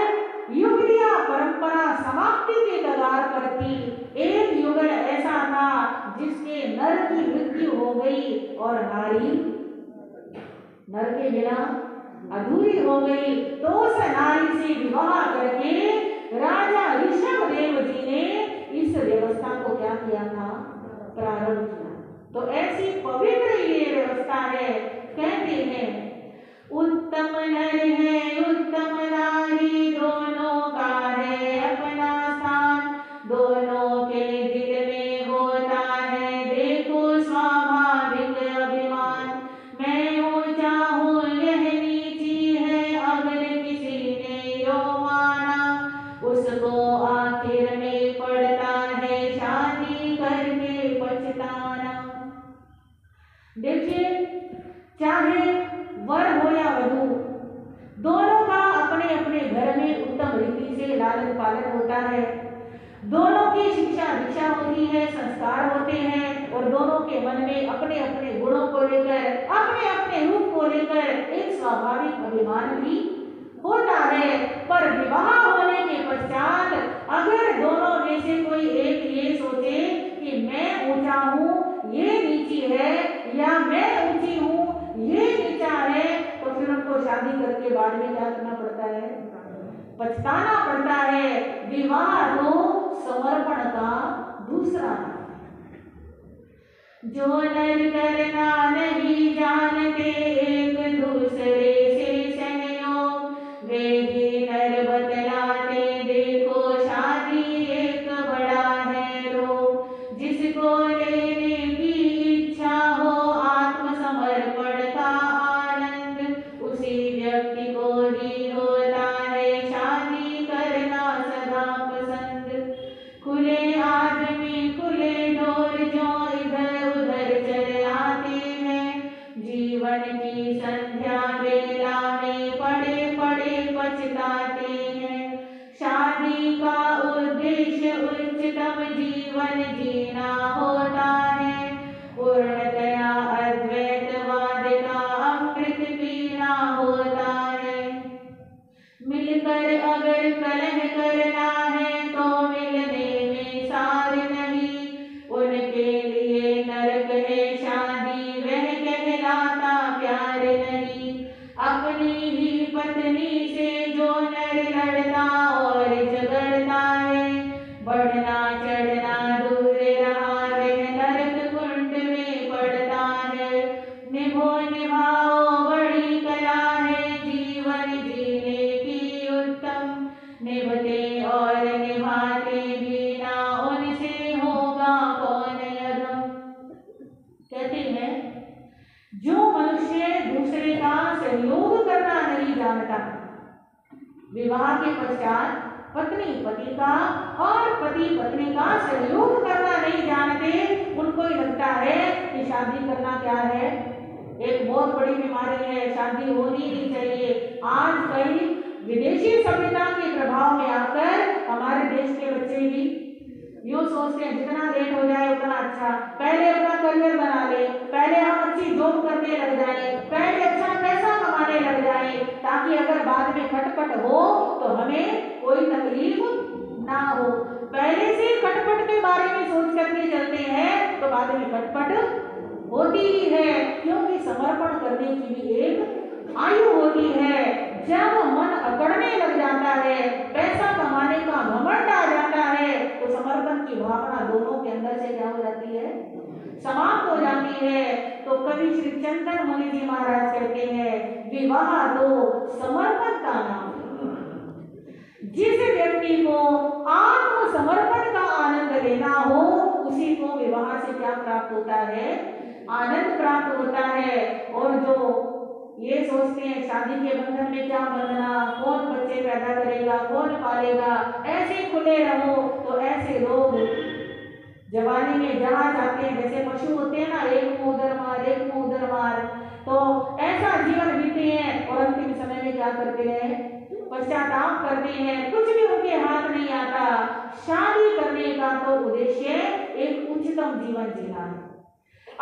युगलिया परंपरा समाप्ति के कगार पर थी। एक युगल ऐसा था जिसके नर की मृत्यु हो गई और नारी नर के बिना अधूरी हो गई। तो उस नारी से विवाह करके राजा ऋषभ देव जी ने इस व्यवस्था को क्या किया था, प्रारंभ किया। तो ऐसी पवित्र ये व्यवस्था है। कहते हैं उत्तम नर है उत्तम नारी, दोनों का है अपना स्थान। दोनों के दिल में होता है देखो स्वाभाविक अभिमान। मैं ऊंचा हूँ यह नीची है, अगर किसी ने यो माना उसको आखिर में पड़ता है शादी करके पछताना। देखिए, चाहे वर हो या वधू, दोनों का अपने अपने घर में उत्तम रीति से लालन पालन होता है। दोनों की शिक्षा दीक्षा होती है, संस्कार होते हैं और दोनों के मन में अपने अपने गुणों को लेकर, अपने अपने रूप को लेकर एक स्वाभाविक अभिमान भी होता है। पर विवाह होने के पश्चात अगर दोनों में से कोई एक ये सोचे कि मैं ऊंचा हूँ ये नीची है, या मैं ऊंची हूँ ये नीचा है, तो फिर उनको शादी करके बाद में क्या करना पड़ता है, पछताना पड़ता है। विवाह तो समर्पण का दूसरा है। जो नर करना नहीं जानते एक दूसरे से संयोग, वे ही नर बतलाते देखो शादी एक बड़ा है रोग। जिसको लेने की इच्छा हो आत्मसमर्पण का आनंद, उसी व्यक्ति को ही होता है शादी करना सदा पसंद। खुले आदमी खुले डोर जो इधर उधर चल आते हैं, जीवन की संध्या में मिलकर अगर कलह करना है तो मिलने में सार नहीं, उनके लिए नरक है शादी वह कहलाता प्यार नहीं। अपनी ही पत्नी से जो नर लड़ता और झगड़ता है, बढ़ना चढ़ना दूर रहा वह नरक कुंड में पड़ता है। निभो निभाओ बड़ी कला है जीवन जीने की उत्तम, निभते और निभाते बिना उनसे होगा कौन अगम। कहते हैं जो मनुष्य दूसरे का सहयोग करना नहीं जानता, विवाह के पश्चात पत्नी पति का और पति पत्नी का सहयोग करना नहीं जानते, उनको ही लगता है कि शादी करना क्या है, एक बहुत बड़ी बीमारी है, शादी होनी नहीं चाहिए। आज कई विदेशी सभ्यता के प्रभाव में आकर हमारे देश के बच्चे भी यूँ सोचते हैं जितना लेट हो जाए उतना अच्छा, पहले अपना करियर बना ले, पहले हम अच्छी जॉब करने लग जाए, पहले अच्छा पैसा कमाने लग जाए, ताकि अगर बाद में खटपट हो तो हमें कोई तकलीफ ना हो। पहले से खटपट के बारे में सोच करके चलते हैं तो बाद में खटपट होती ही है, क्योंकि समर्पण करने की भी एक आयु होती है। जब मन अकड़ने लग जाता है, पैसा कमाने का घमंड आ जाता है, तो समर्पण की भावना दोनों के अंदर से क्या हो जाती है, समाप्त हो जाती है। तो कवि श्री चंदन मुनि जी महाराज कहते हैं विवाह तो समर्पण का नाम। जिस व्यक्ति को आत्मसमर्पण का आनंद लेना हो उसी को विवाह से क्या प्राप्त होता है, आनंद प्राप्त होता है। और जो ये सोचते हैं शादी के बंधन में क्या बंधना, कौन बच्चे पैदा करेगा, कौन पालेगा, ऐसे खुले रहो, तो ऐसे लोग जवानी में जहाँ जाते हैं, जैसे पशु होते हैं ना, एक मुंह उधर मार एक मुंह उधर मार, तो ऐसा जीवन बीते हैं और अंतिम समय में क्या करते हैं, पश्चाताप करते हैं, कुछ भी उनके हाथ नहीं आता। शादी करने का तो उद्देश्य एक उच्चतम जीवन जीना है,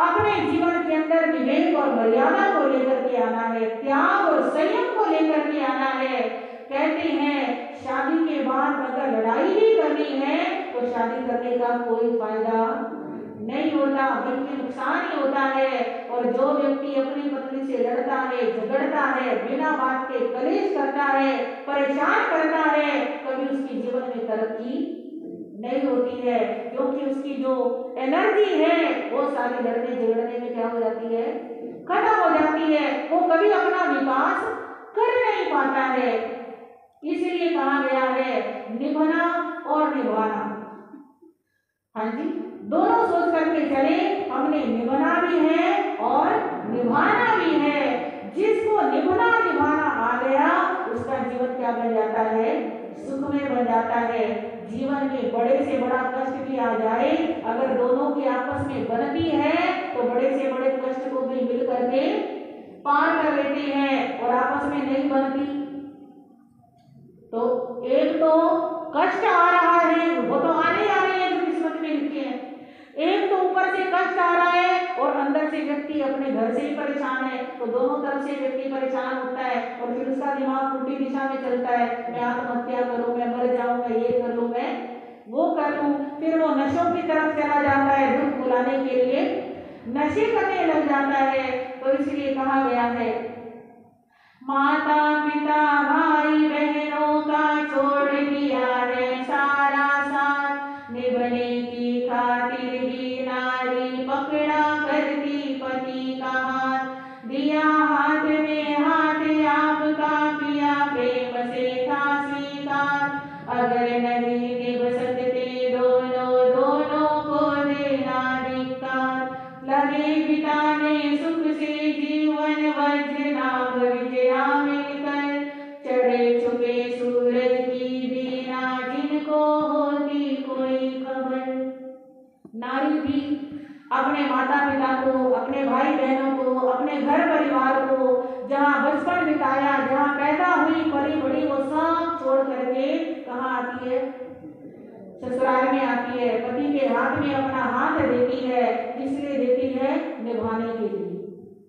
अपने जीवन के अंदर विवेक और मर्यादा को लेकर के आना है, त्याग और संयम को लेकर के आना है। कहते हैं शादी के बाद अगर लड़ाई भी करनी है तो शादी करने का कोई फायदा नहीं होता, बल्कि नुकसान ही होता है। और जो व्यक्ति अपनी पत्नी से लड़ता है, झगड़ता है, बिना बात के कलेश करता है, परेशान करता है, कभी उसकी जीवन में तरक्की नहीं होती है, क्योंकि उसकी जो एनर्जी है वो सारी लड़ने झगड़ने में क्या हो जाती है, खत्म हो जाती है, वो कभी अपना विकास कर नहीं पाता है। इसलिए कहा गया है निभना और निभाना। हाँ जी, दोनों सोच करके चले, हमने निभना भी है और निभाना भी है। जिसको निभना निभाना आ गया उसका जीवन क्या बन जाता है, सुखमय बन जाता है। जीवन में बड़े से बड़ा कष्ट भी आ जाए, अगर दोनों की आपस में बनती है तो बड़े से बड़े कष्ट को भी मिल करके पार कर लेते हैं। और आपस में नहीं बनती तो एक तो कष्ट आ रहा है, वो तो आने आ रहे हैं जो किस्मत में लिखे हैं, एक तो ऊपर से कष्ट आ रहा है और अंदर से व्यक्ति अपने घर से ही परेशान है, तो दोनों तरफ से व्यक्ति परेशान होता है और फिर उसका दिमाग उल्टी दिशा में चलता है, मैं आत्महत्या करूं, मैं मर जाऊं, मैं ये कर लूं, मैं वो कर लूं। फिर वो नशों की तरफ चला जाता है, दुख भुलाने के लिए नशे करने लग जाता है। तो इसलिए कहा गया है माता पिता भाई बहनों का छोड़ दिया है सारा साथ, निभने की खातिर ही नारी पकड़ा करती पति का हाथ, दिया हाथ में हाथ आपका पिया प्रेम से था स्वीकार, अगर नहीं निभ सकते दोनों को देना धिक्कार, लगे बिताने सुख से जीवन वज्र नाम विजया मिलकर, चढ़े छुपे सूरज की बीना जिनको होती कोई खबर। नारी भी अपने माता पिता को, अपने भाई बहनों को, अपने घर परिवार को, जहाँ बचपन बिताया, जहाँ पैदा हुई पली बड़ी, वो सब छोड़ करके कहाँ आती है, ससुराल में आती है, पति के हाथ में अपना हाथ देती है। इसलिए देती है निभाने के लिए,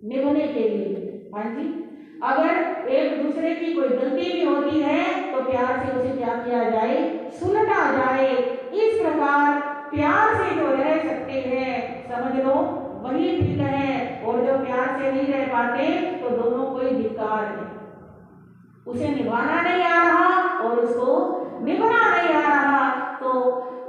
निभने के लिए। हाँ जी, अगर एक दूसरे की कोई गलती भी होती है उसे निभाना नहीं आ रहा और उसको निभाना नहीं आ रहा। तो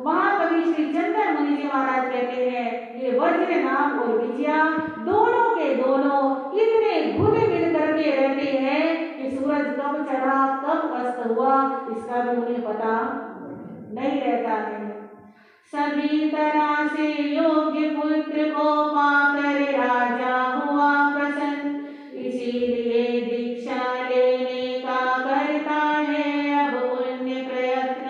महाकवि श्री चंदन मुनि जी महाराज कहते हैं ये वज्र नाम और विजया दोनों के दोनों इतने घुले मिल करके रहते हैं कि सूरज कब चढ़ा कब अस्त हुआ इसका भी उन्हें पता नहीं रहता है। सभी तरह से योग्य पुत्र को पाकर राजा हुआ प्रसन्न, इसीलिए दीक्षा लेने का करता है अब पुण्य प्रयत्न।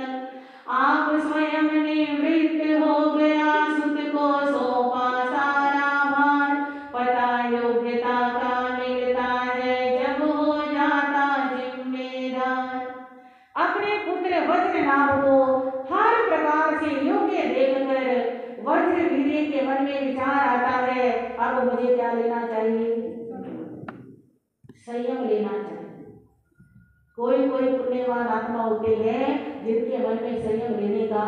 आप स्वयं निवृत्त हो गया सुत को सौंपा सारा भार, पता योग्यता का मिलता है जब हो जाता जिम्मेदार। अपने पुत्र वज्रनाभ को हर प्रकार से योग्य देखकर वज्र वीर्य के मन में विचार आता है अब मुझे क्या लेना चाहिए, संयम लेना चाहिए। कोई कोई पुण्यवान आत्मा होते हैं जिनके मन में संयम लेने का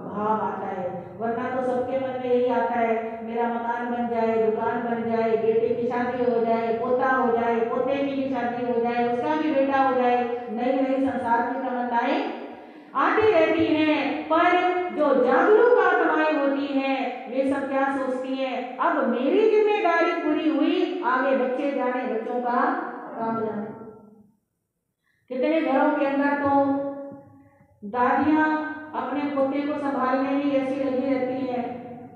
भाव आता है, वरना तो सबके मन में यही आता है मेरा मकान बन जाए, दुकान बन जाए, बेटे की शादी हो जाए, पोता हो जाए, पोते की भी शादी हो जाए, उसका भी बेटा हो जाए, नई नई संसार की तमन्नाएं आती रहती हैं। पर जो जागरूक आत्माएं होती हैं वे सब क्या सोचती हैं, अब मेरी जिम्मेदारी पूरी हुई, आगे बच्चे जाने, बच्चों का काम जाने। कितने घरों के अंदर तो दादियां अपने पोते को संभालने में ऐसी लगी रहती है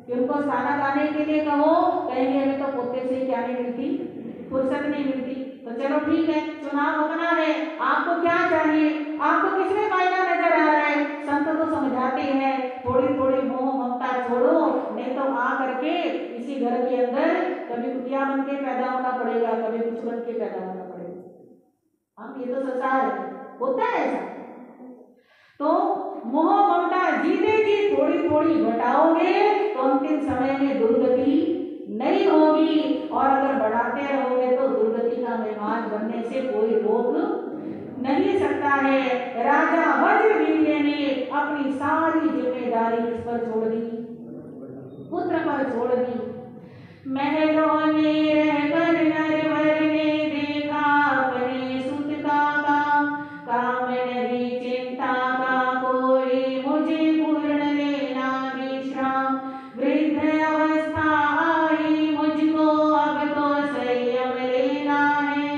कि उनको खाना खाने के लिए कहो, कहेंगे हमें तो पोते से क्या नहीं मिलती, फुर्सत नहीं मिलती। तो चलो ठीक है, चुनाव होना है, आपको क्या चाहिए, आपको किसमें फायदा नजर आ रहा है। संत तो समझाते हैं थोड़ी थोड़ी मोह ममता छोड़ो, नहीं तो आ करके इसी घर के अंदर कभी कुतिया बन के पैदा होना पड़ेगा, कभी कुछ बन के पैदा होना पड़ेगा। हम ये तो संसार है, होता है ऐसा। तो मोह ममता जीते जी थोड़ी थोड़ी घटाओगे तो अंतिम समय में दुर्गति नहीं होगी, और अगर बढ़ाते रहोगे तो दुर्गति का मेहमान बनने से कोई रोक नहीं सकता है। राजा वज्रवीर्य ने अपनी सारी जिम्मेदारी किस पर छोड़ दी, पुत्र पर छोड़ दी। महलों में रहकर नरवर ने देखा अपने सुत का काम नहीं चिंता का कोई, मुझे पूर्ण लेना विश्राम, वृद्ध अवस्था आई मुझको अब तो संयम लेना है।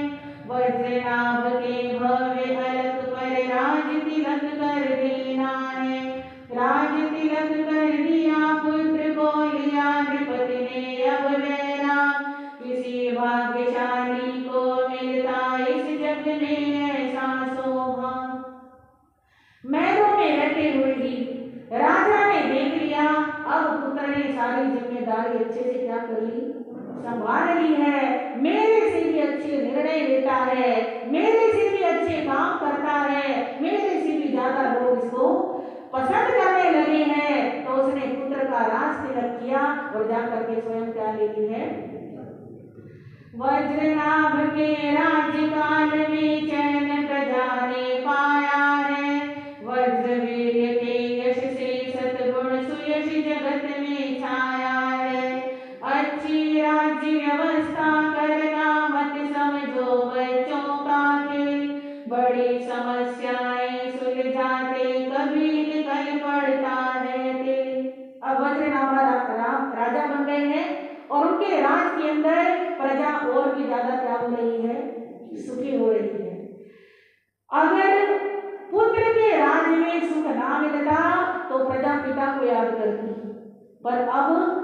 वज्रनाभ के भव्य अलग पर राज तिलक कर देना है, राज तिलक कर दिया पुत्र को लिया नृपति ने अब वैराग, किसी भाग्यशाली को मिलता इस जग में ऐसा सौभाग्य। महलों में रहते हुए ही राजा ने देख लिया अब पुत्र ने सारी जिम्मेदारी अच्छे से क्या कर ली, संभाल ली है, मेरे से भी अच्छे निर्णय लेता है, मेरे से भी अच्छे काम करता है, मेरे से भी ज्यादा लोग इसको पसंद करने लगे हैं। तो उसने पुत्र का राज तिलक किया और जाकर के स्वयं क्या ले ली है। वज्रनाभ के राज्यकाल में चैन प्रजा ने पाया है, वज्रवीर्य के यश से सद्गुण सुयश जगत में छाया है। अच्छी राज्य व्यवस्था करना मत समझो बच्चों का खेल, बड़ी समस्याएं सुलझाते कभी निकल पड़ता है तेल। अब वज्रनाभ राजा बन गए हैं और उनके राज के अंदर प्रजा और भी ज्यादा क्या हो रही है, सुखी हो रही है। अगर पुत्र के राज में सुख ना मिलता तो प्रजा पिता को याद करती, पर अब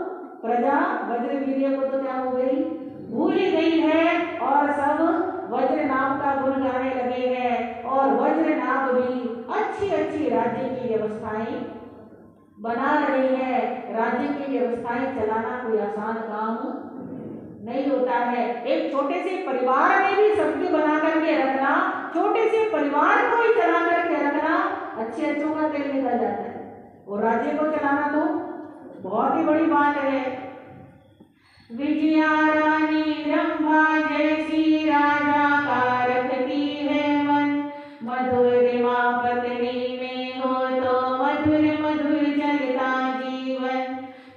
प्रजा वज्रवीर्य को तो क्या हो गई, भूल ही गई है और सब वज्रनाभ का गुण गाने लगे हैं। और वज्रनाभ भी अच्छी अच्छी राज्य की व्यवस्थाएं बना रही है। राज्य की व्यवस्थाएं चलाना कोई आसान काम नहीं होता है। एक छोटे से परिवार में भी सबके बना करके रखना, छोटे से परिवार को ही चला करके रखना, अच्छे अच्छों का तेल निकल जाता है, और राज्य को चलाना तो बहुत ही बड़ी बात है। विजया रानी रंभा जैसी राजा का रखती है मन, मधुरिमा पत्नी में हो तो मधुर मधुर चलता जीवन।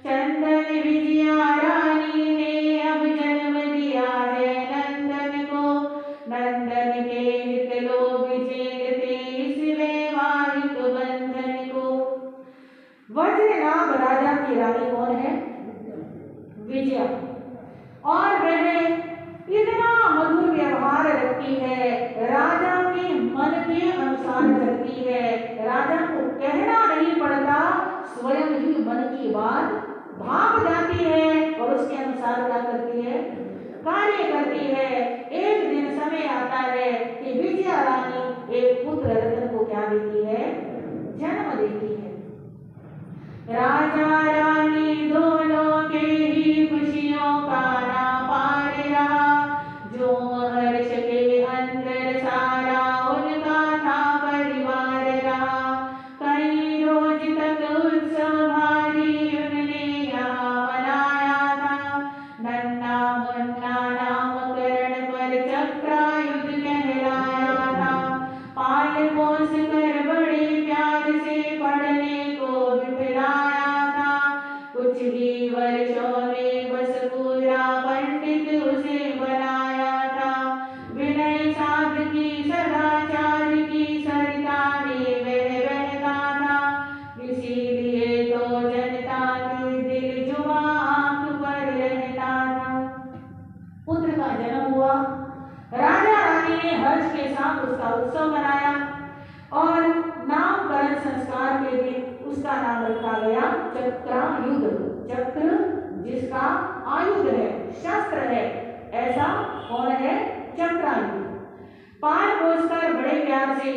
चंदन विजया रानी ने अब जन्म दिया है नंदन को, नंदन के हित लोग वज्रनाभ राजा की रानी कौन है? विजया। और वह इतना मधुर व्यवहार रखती है, राजा के मन के अनुसार चलती है, राजा को कहना नहीं पड़ता, स्वयं ही मन की बात भाप जाती है और उसके अनुसार क्या करती है? कार्य करती है। एक दिन समय आता है कि विजया रानी एक पुत्र रतन को क्या देती है? जन्म देती है। राजा रानी दोनों के ही खुशियों का ना पार रहा, जो हर्ष के अंदर सारा उनका था परिवार रहा। कई रोज तक उत्सव भारी उनने यहाँ मनाया था, नन्ना मुन्ना नामकरण पर चक्रायुध कहलाया था। पाल पोस कर बड़े प्यार से पढ़ने को बिठलाया था, कुछ ही वर्षों में बस पूरा पंडित उसे बनाया था। विनय सादगी सदाचार की सरिता में वह बहता था, इसीलिए तो जनता के दिल जुबां आंख पर रहता था। पुत्र का जन्म हुआ, राजा रानी ने हर्ष के साथ उसका उत्सव मनाया और नामकरण संस्कार के दिन उसका नाम रखा गया चक्रायुध। चक्र जिसका आयुध है, शस्त्र है, ऐसा कौन है? चक्रायुध। पाल पोसकर बड़े प्यार से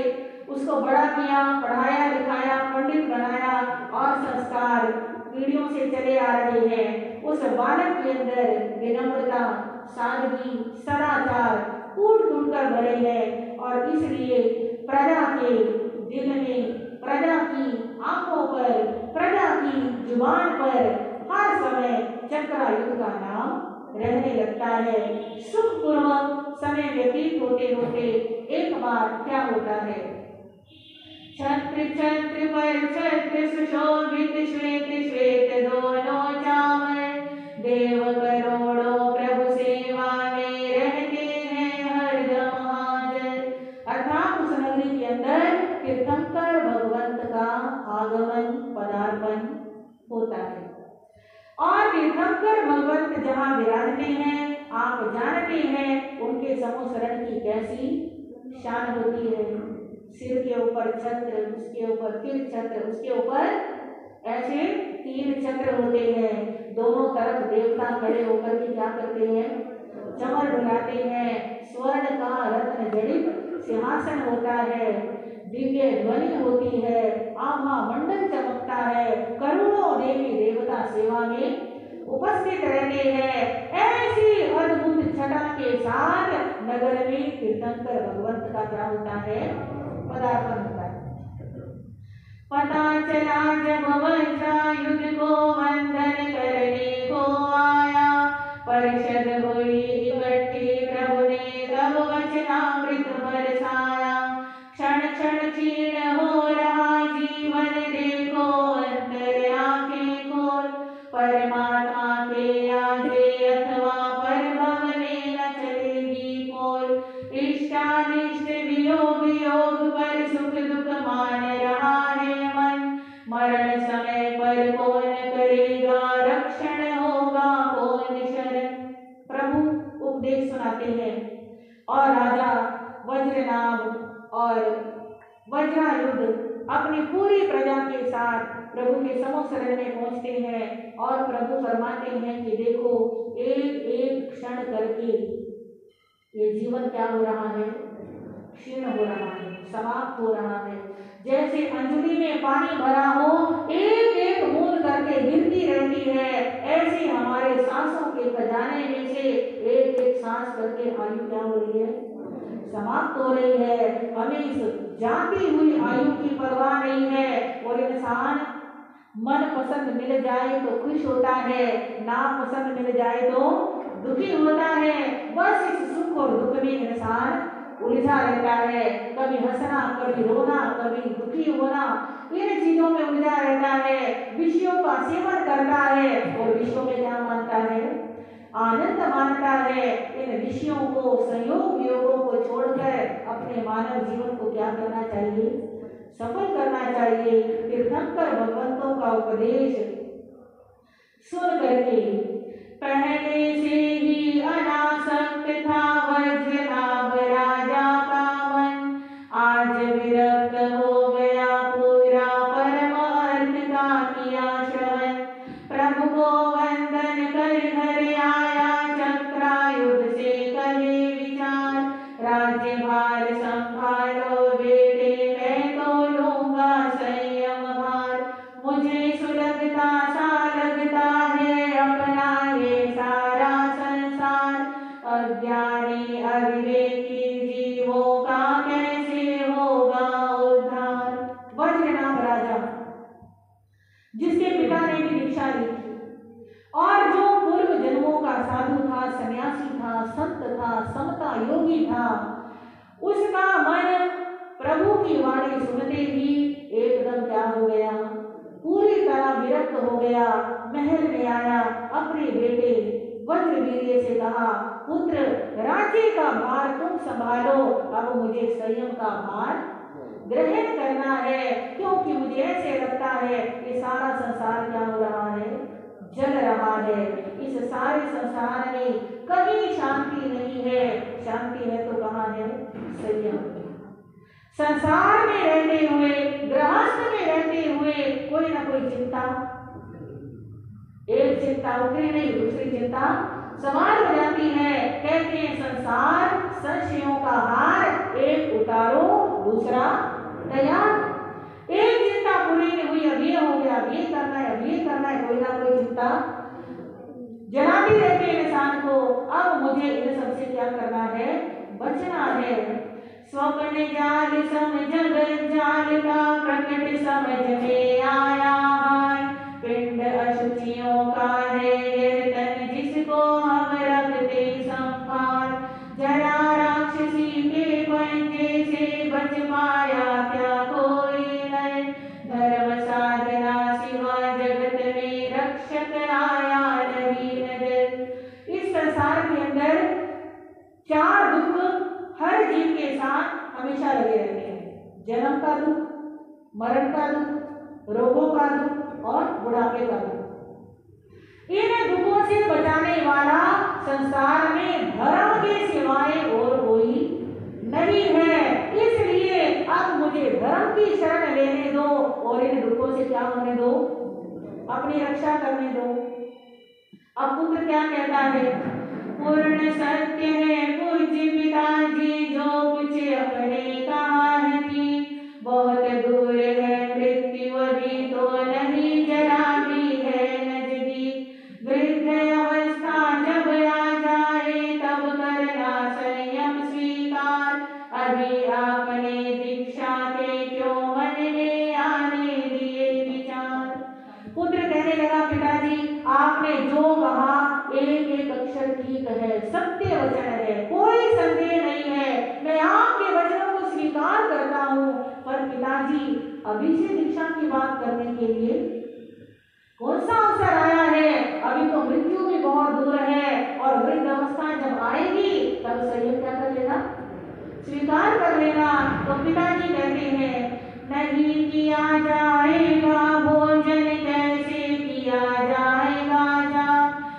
उसको बड़ा किया, पढ़ाया लिखाया, पंडित बनाया और संस्कार पीढ़ियों से चले आ रहे हैं। उस बालक के अंदर विनम्रता, सादगी, सदाचार कूट कूट कर भरे हैं और इसलिए प्रजा के दिल में, प्रजा की आंखों पर, प्रजा की जुबान पर हर समय चक्रायुध का नाम रहने लगता है। सुखपूर्वक समय व्यतीत होते होते एक बार क्या होता है? छत्र छत्र पर छत्र सुशोभित श्वेत श्वेत दोनों चामर, देव करोड़ों प्रभु सेवा में रहते हैं हरदम हाजिर। अर्थात उस नगरी के अंदर तीर्थंकर भगवंत का आगमन, पदार्पण होता है और तीर्थंकर भगवंत जहाँ विराजते हैं, आप जानते हैं उनके समोसरण की कैसी शान होती है। सिर के ऊपर छत्र, उसके ऊपर फिर छत्र, उसके ऊपर ऐसे 3 छत्र होते हैं। दोनों तरफ देवता खड़े होकर के क्या करते हैं? चमर डुलाते हैं। स्वर्ण का रत्न जड़ित सिंहासन होता है, दिव्य ध्वनि होती है, आभा मंडल चमकता है, करोड़ों देवी देवता सेवा में उपस्थित रहते हैं। ऐसी अद्भुत छटा के साथ नगर में तीर्थंकर भगवंत का क्या होता है? पदार्पण होता है। पता चला जब वज्रायुध को वंदन करने को आया, परिषद हुई इकट्ठी प्रभु ने तब वचनामृत बरसाया। क्षण क्षण क्षीण हो रहा जीवन, देखो अंतर आंखें खोल, परमात्मा के आगे अथवा परभव में न चलेगी पोल। इष्टानिष्ट वियोग योग पर सुख दुख मान रहा है मन, मरण समय पर कौन करेगा रक्षण, होगा कौन शरण। प्रभु उपदेश सुनाते हैं और राजा वज्रनाभ और वज्रायुध अपनी पूरी प्रजा के साथ प्रभु के समोसरण में पहुंचते हैं और प्रभु फरमाते हैं कि देखो एक एक क्षण करके ये जीवन क्या हो रहा है? क्षीण हो रहा है, समाप्त हो रहा है। जैसे अंजलि में पानी भरा हो, एक एक बूंद करके गिरती रहती है, ऐसे हमारे सांसों के खजाने में से एक एक सांस करके आयु क्या हो रही है? समाप्त हो रही है। हमें इस जाती हुई आयु की परवाह नहीं है और इंसान मन पसंद मिल जाए तो खुश होता है, ना पसंद मिल जाए तो दुखी होता है। बस इस सुख और दुख में इंसान उलझा रहता है, कभी हंसना, कभी रोना, कभी दुखी होना, इन चीजों में उलझा रहता है। विषयों का सेवन करता है और विषयों में क्या मानता है? आनंद मानता है। इन विषयों को, संयोग योगों को छोड़कर अपने मानव जीवन को क्या करना चाहिए? सफल करना चाहिए। चाहिए। तीर्थंकर भगवंतों का उपदेश सुन करके पहले से ही अनासक्त था वज्रनाभ राजा का मन, आज विरक्त हो गया पूरा परम अर्थ का किया श्रवण। प्रभु को वंदन कर घर आया चक्रायुध से कहे विचार, राज्य भार संभालो बेटे मैं तो लूंगा संयम भार, मुझे सुलगता सा लगता है अपना ये सारा संसार, अज्ञानी अविवेकी जीवों का कैसे होगा उद्धार। वज्रनाभ राजा जिसके पिता ने भी दीक्षा ली थी और जो पूर्व जन्मों का साधु था, सन्यासी था, संत था, समता योगी था, उसका मन प्रभु की वाणी सुनते ही एकदम क्या हो गया, पूरी तरह विरक्त हो गया। महल में आया, अपने बेटे वज्रवीर्य से कहा, पुत्र राज्य का भार तुम संभालो, अब मुझे संयम का भार ग्रहण करना है, क्योंकि मुझे ऐसे लगता है ये सारा संसार क्या हो रहा है, जल रहा है। इस सारे संसार में कहीं शांति नहीं है, शांति है तो कहाँ है, संयम। संसार में रहते हुए, गृहस्थ में रहते हुए कोई ना कोई चिंता, एक चिंता उतरी नहीं दूसरी चिंता सवार हो जाती है। कहते हैं संसार संशयों का हार, एक उतारो दूसरा तैयार। एक चिंता पूरी नहीं हुई, अब ये हो गया, अब ये करना है, अब ये करना है, कोई ना कोई चिंता जलाती रहती है इंसान को। अब मुझे इन सबसे क्या करना है, बचना है। स्वप्न जाल सम जगत जाल का प्रकट समझ में आया हाय, पिंड अशुचियों का है यह तन जिसको हम रखते संभाल, जरा राक्षसी के पंजे से बच पाया क्या कोई नहीं, धर्म साधना सिवा जगत में रक्षक आया नहीं नजर। इस संसार के अंदर चार दुख हर जीव के साथ हमेशा लगे रहते हैं, जन्म का दुख, मरण का दुख, रोगों का दुख और बुढ़ापे का दुख। इन दुखों से बचाने वाला संसार में धर्म के सिवाय और कोई नहीं है। इसलिए अब मुझे धर्म की शरण लेने दो और इन दुखों से क्या होने दो, अपनी रक्षा करने दो। अब पुत्र क्या कहता है, पूर्ण सत्य है पूज्य पिताजी जो कुछ अपने कहानी, बहुत दूर है मृत्यु अभी तो नहीं जरा भी है नजदीक, वृद्ध अवस्था जब आ जाए तब करना संयम स्वीकार, अभी आपने दीक्षा के क्यों मन में आने दिए विचार। पुत्र कहने लगा, पिताजी आपने जो कहा एक एक अक्षर ठीक है, सत्य वचन है, कोई संदेह नहीं है, मैं आपके वचनों को स्वीकार करता हूँ, पर पिताजी अभी से दीक्षा की बात करने के लिए कौन सा अवसर आया है, अभी तो मृत्यु भी बहुत दूर है और वृद्ध अवस्था जब आएगी तब संयम क्या कर लेना, स्वीकार कर लेना। तो पिताजी कहते हैं, नहीं किया जाएगा भोजन कैसे किया जाएगा जा,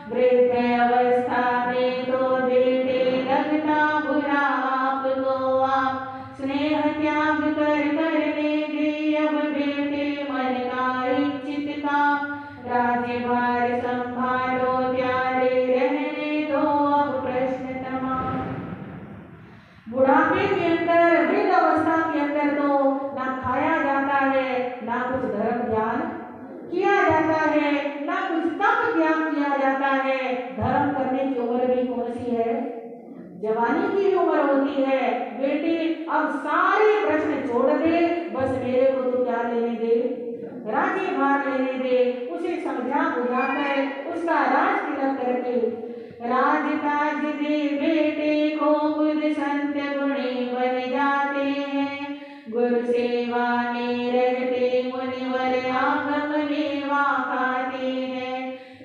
वृद्ध अवस्था में तो बेटे लगता बुरा आपको आप, स्नेह त्याग कर करने दे अब बेटे मन का इच्छित काम, राज्यभार संभालो प्यारे रहने दो अब प्रश्न तमाम। बुढ़ापे के अंदर, वृद्ध अवस्था के अंदर तो ना खाया जाता है, ना कुछ धर्म ज्ञान किया जाता है, ना कुछ तप ज्ञान किया जाता है। धर्म करने की उम्र भी कौन सी है, जवानी की उम्र होती है। बेटी अब सारे प्रश्न छोड़ दे, बस मेरे को तो क्या लेने दे, राज्य भार लेने दे। उसे समझा बुझाकर उसका राज तिलक करके राज ताज दे बेटे को, खुद संत गुणी बन जाते हैं, गुरु सेवा में रहते मुनिवर आगम मेवा खाते हैं,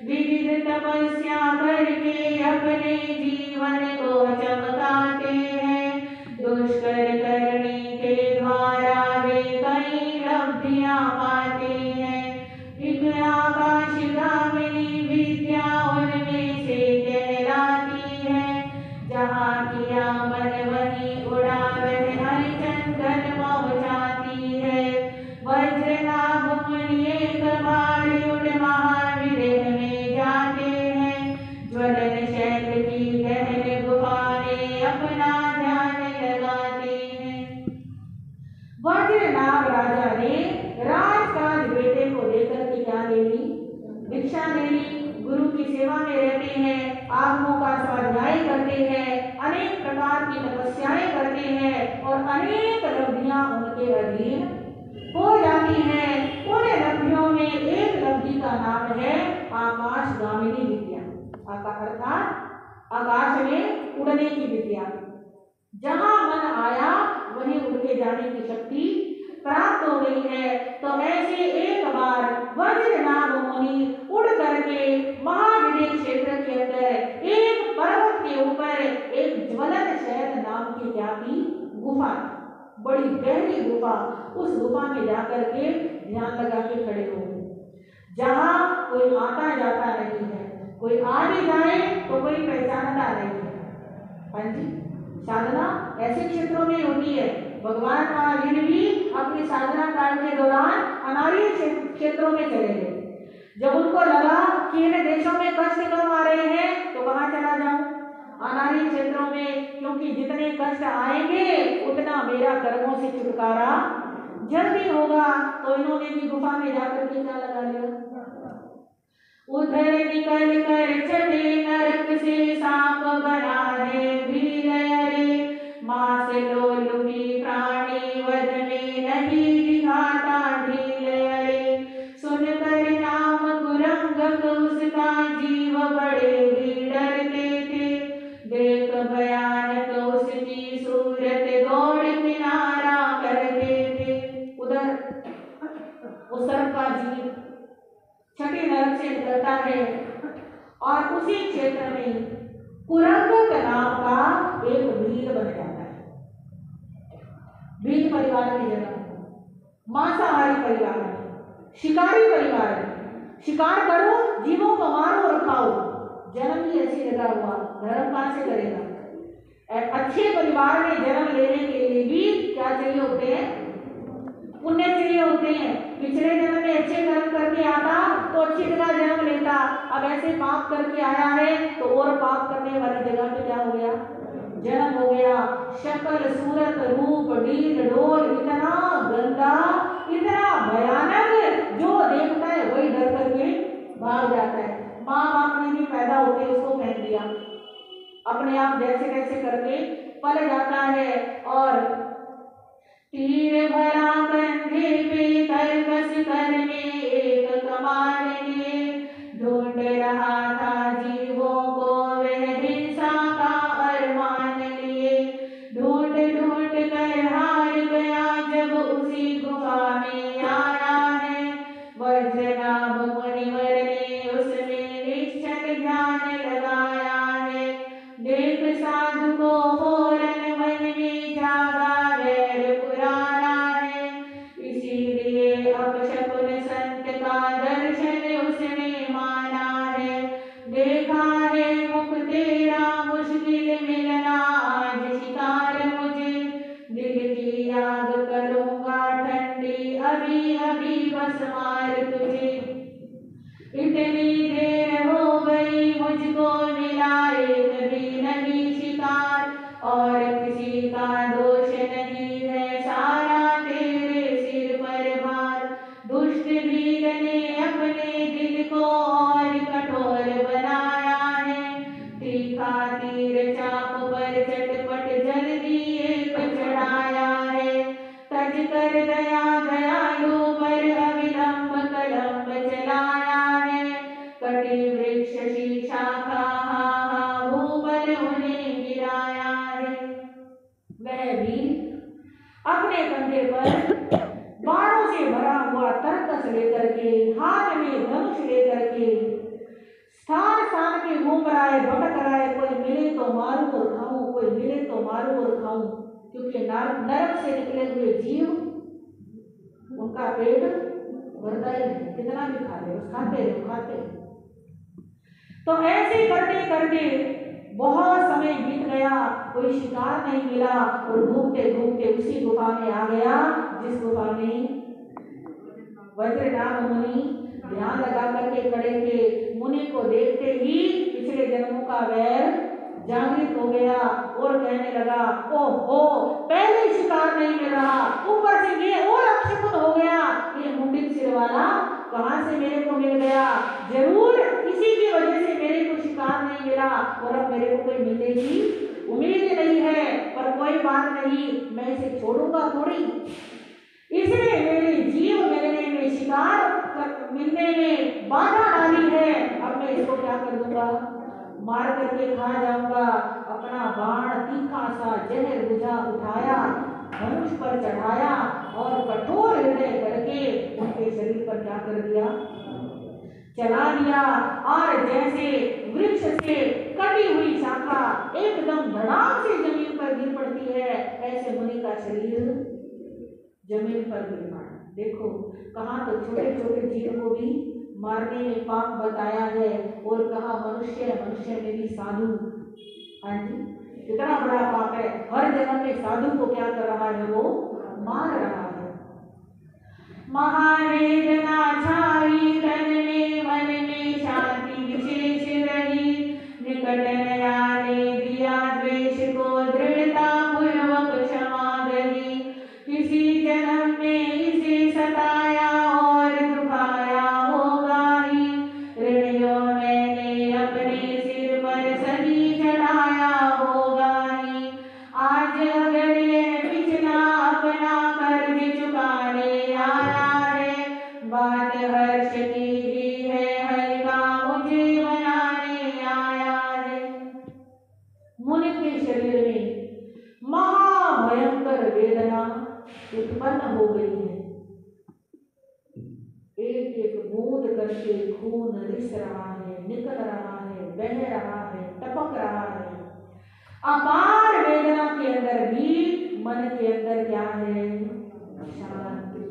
विविध तपस्या करके अपने जीवन को चमकाते हैं, दुष्कर करने के द्वारा वे कई लब्ध उपलब्धियां पाते हैं। एक आकाशगामिनी विद्या उनमें से कहलाती है। जहाँ किया मन वहीं उड़ा वह हरिचंदन पहुँचाती है। वज्रनाभ मुनि एक बार उड़ महाविदेह में जाते हैं। ज्वलन शैल की गहन गुफा में अपना ध्यान लगाते हैं। वज्रनाभ राजा ने राजकाज बेटे को लेकर के क्या ले ली? दीक्षा ले ली। गुरु की सेवा में रहते हैं, आगमों का स्वाध्याय करते हैं, अनेक प्रकार की तपस्याएं करते हैं और अनेक लब्धियां उनके अधीन हो जाती हैं। उन लब्धियों में एक लब्धि का नाम है आकाशगामिनी विद्या, अर्थात आकाश में उड़ने की विद्या। जहां मन आया वहीं उड़ के जाने की शक्ति प्राप्त हो गई है। तो ऐसे एक बार वज्रनाभ मुनि उड़ करके महाविदेह क्षेत्र के अंदर एक पर्वत के ऊपर एक ज्वलन शैल नाम की क्या की गुफा, बड़ी गहरी गुफा, उस गुफा में जाकर के ध्यान लगा के खड़े हो गए। जहाँ कोई आता जाता नहीं है, कोई आ भी जाए तो कोई पहचानता नहीं है। हाँ जी, साधना ऐसे क्षेत्रों में होती है। भगवान महावीर भी अपनी साधना काल के दौरान अनार्य क्षेत्रों में चले गए। जब उनको लगा कि इन देशों में कष्ट कम आ रहे हैं तो कहाँ चला जाऊं? अनार्य क्षेत्रों में, क्योंकि जितने कष्ट आएंगे उतना मेरा कर्मों से छुटकारा जल्दी होगा। तो इन्होंने भी गुफा में जाकर के क्या लगा लिया? उधर निकल कर चले नरक से सांप बना है भील रे। मांस लोलुपी प्राणी वध में नहीं दिखाता ढील रे। सुनकर नाम कुरंगक उसका जीव बड़े ही डरते थे। देख भयानक उसकी सूरत दौड़ किनारा करते थे। उधर वो सर्प का जीव छठे नरक से निकलता है और उसी क्षेत्र में कुरंगक नाम का एक भील बन जाता है। भील परिवार में जन्म, मांसाहारी परिवार में, शिकारी परिवार में, शिकार करो, जीवों को मारो और खाओ। जन्म ही ऐसी लगा हुआ, धर्म कहां से करेगा? अच्छे परिवार में जन्म लेने के लिए भी क्या चाहिए होते हैं? पुण्य चाहिए होते हैं। पिछले जन्म में अच्छे कर्म करके आता तो अच्छी जगह जन्म लेता, अब ऐसे पाप करके आया है तो और पाप करने वाली जगह पे क्या हो गया? जन्म हो गया। शक्ल सूरत रूप ढील ढोल इतना गंदा, इतना भयानक, जो देखता है वही डर करके भाग जाता है। माँ बाप ने भी पैदा होते उसको फेंक दिया, अपने आप जैसे तैसे करके पल जाता है। और तीर भरा कंधे पे तरकस करने एक कमान लिए ढूंढ रहा था जीवों को वह हिंसा का अरमान लिए। ढूंढ ढूंढ कर हार गया जब उसी गुफा में आया है। वज्रनाभ मुनिवर ने उसमें निश्चल ध्यान लगाया है। देख साधु को फौरन मन में जागा वैर पुराना है। इसीलिए अपशकुन संत का दर्शन उसने माना है। देखा है मुख तेरा मुश्किल मिलना आज शिकार मुझे। दिल की आग करूंगा ठंडी अभी अभी बस मार तुझे। इतनी देर हो गई मुझको मिला एक भी नहीं शिकार। और किसी का दोष नहीं है सारा तेरे सिर पर भार। दुष्ट भील ने अपने दिल को और कठोर बनाया है। तीखा तीर चाप पर चटपट जल्दी एक चढ़ाया है। तज कर दया दयालु पर अविलंब कलम चलाया है। कटी वृक्ष शीशा का ऊपर उन्हें गिराया है। वह भी अपने कंधे पर बाणों से भरा हुआ तरकस लेकर के, हाथ में धनुष लेकर के स्थान स्थान पे घूम रहा है, भटक रहा है। कोई मिले तो मारूं और खाऊं, कोई मिले तो मारूं और खाऊं। क्योंकि नरक से निकले हुए जीव उनका पेट भरता ही नहीं, कितना भी खा ले, बस खाते रहो। तो ऐसे करते करते बहुत समय बीत गया, कोई शिकार नहीं मिला और घूमते घूमते उसी गुफा में आ गया जिस गुफा में वज्रनाभ मुनि ध्यान लगा करके खड़े थे। मुनि को देखते ही पिछले जन्मों का वैर जागृत हो गया और कहने लगा, ओहो, पहले शिकार नहीं मिल रहा, ऊपर से ये और अक्षुब्ध हो गया, ये मुंडित सिर वाला कहां से मेरे को मिल गया, जरूर इसी की वजह से मेरे को शिकार नहीं मिला और अब मेरे को कोई मिलने की उम्मीद नहीं है। पर कोई बात नहीं, मैं इसे छोड़ूंगा थोड़ी, इसने मेरे जीव मिलने में, शिकार मिलने में बाधा डाली है, अब मैं इसको क्या कर दूंगा, मार करके खा जाऊंगा। अपना बाण तीखा सा जहर बुझा उठाया, धनुष पर चढ़ाया और कठोर हृदय करके उनके शरीर पर क्या कर दिया, चला दिया। और जैसे वृक्ष से कटी हुई शाखा एकदम धड़ाम से जमीन पर गिर पड़ती है, ऐसे मुनि का शरीर जमीन पर गिर पड़ा। देखो कहाँ तो छोटे छोटे जीव को भी मारने में पाप बताया है और कहा मनुष्य में भी साधु। हाँ जी, कितना बड़ा पाप है, हर जन्म में साधु को क्या कर रहा है, वो मार रहा है। महावेदना छाई तन में, मन में शांति विशेष रही, निकट नयाने दिया द्वेष को दृढ़ता पूर्वक क्षमा गई। किसी जन्म में इसे सताया और दुखाया होगा ही, ऋणियों मैंने अपने सिर पर सभी चढ़ाया होगा ही। आज अगर यह पिछला अपना कर्ज चुकाने आया है, बात हर्ष की ही है, हर का मुझे बनाने आया है। मुनि के शरीर में महाभयंकर वेदना उत्पन्न हो गई है, एक एक बूंद करके खून रिस रहा है, निकल रहा है, बह रहा है, टपक रहा है। अपार वेदना के अंदर भी मन के अंदर क्या है, शांति।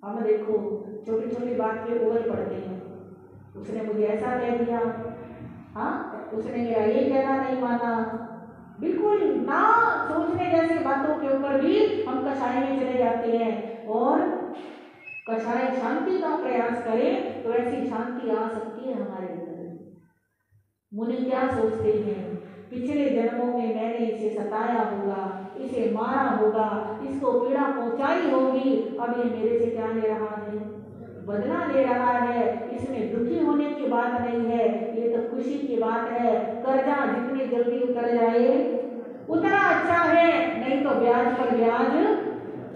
हम देखो छोटी छोटी बात पे उगल पड़ते हैं, उसने मुझे ऐसा कह दिया, हाँ उसने मेरा ये कहना नहीं माना, बिल्कुल ना सोचने जैसी बातों के ऊपर भी हम कषाय में चले जाते हैं और कषाय शांति का प्रयास करें तो ऐसी शांति आ सकती है हमारे अंदर। मुनि क्या सोचते हैं, पिछले जन्मों में मैंने इसे सताया होगा, इसे मारा होगा, इसको पीड़ा पहुंचाई होगी, अब ये मेरे से क्या ले रहा है, बदला ले रहा है। इसमें दुखी होने की बात नहीं है, ये तो खुशी की बात है। कर्जा जितनी जल्दी उतर जाए उतना अच्छा है, नहीं तो ब्याज पर ब्याज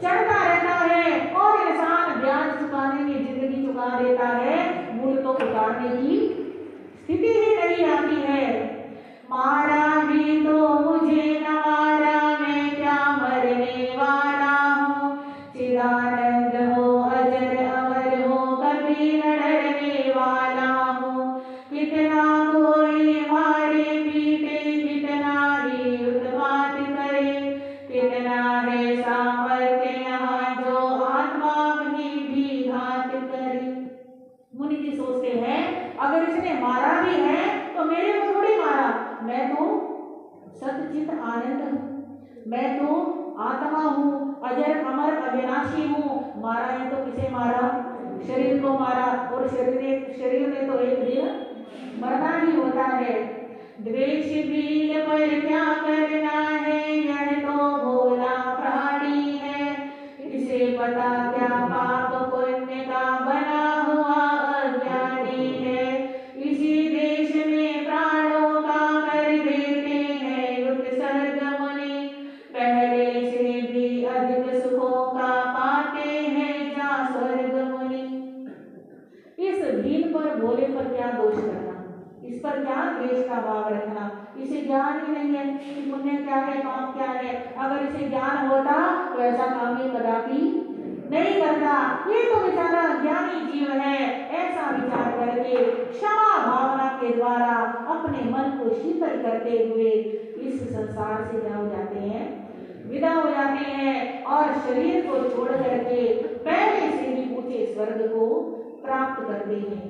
चढ़ता रहता है और इंसान ब्याज चुकाने में जिंदगी चुका देता है, मूल तो उतारने की स्थिति ही नहीं आती है। मारा भी तो मुझे न मारा, मैं क्या मरने वाला हूँ, चिदानंद हो अजर अमर हो, कभी न डरने वाला हूँ। कितना कोई मारे पीटे, कितना ही उत्पात करे, कितना है सामर्थ्य यहाँ जो आत्मा भी घात करे। मुनि जी सोचते हैं अगर इसने मारा भी है तो मेरे को थोड़ी मारा, मैं तो सतचित आनंद हूँ, मैं तो आत्मा हूँ, अजर अमर अविनाशी हूँ। मारा है तो किसे मारा, शरीर को मारा, और शरीर ने तो एक दिन मरना ही होता है। द्वेष बीज पर क्या करना है, यह तो भोला प्राणी है, इसे पता क्या पाप पुण्य का बना हुआ अज्ञानी है। इसी देश में प्राणों का कर देते हैं उत्सर्ग मुनि, पहले से भी अधिक सुखों का पाते हैं जा स्वर्ग मुनि। इस दीन पर भोले पर क्या दोष करना, इस पर क्या द्वेष का भाव रखना, इसे ज्ञान ही नहीं है कि पुण्य क्या है, पाप क्या है। अगर इसे ज्ञान होता तो ऐसा काम ही कदापि नहीं करता। ये तो बेचारा ज्ञानी जीव है, ऐसा विचार करके क्षमा भावना के द्वारा अपने मन को शीतल करते हुए इस संसार से क्या हो जाते हैं, विदा हो जाते हैं और शरीर को छोड़ करके पहले पढ़ते हैं।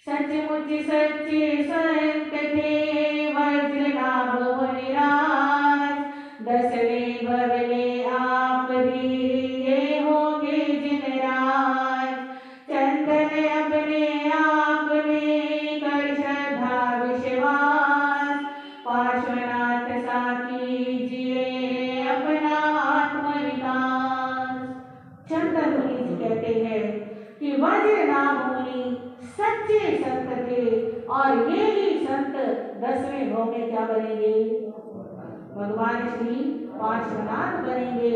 सचमुच सच्चे संत थे वज्रनाभ मुनिराज, 10वें भवने आप दिए होंगे जिन राज। चंदन अपने आप में कर श्रद्धा विश्वास, पार्श्वनाथ सा कीजिए अपना आत्मविकास। चंदन मुनि जी कहते हैं कि वज्रनाभ मुनि सच्चे संत थे और ये ही संत 10वें भाव में क्या बनेंगे? भगवान श्री पार्श्वनाथ बनेंगे।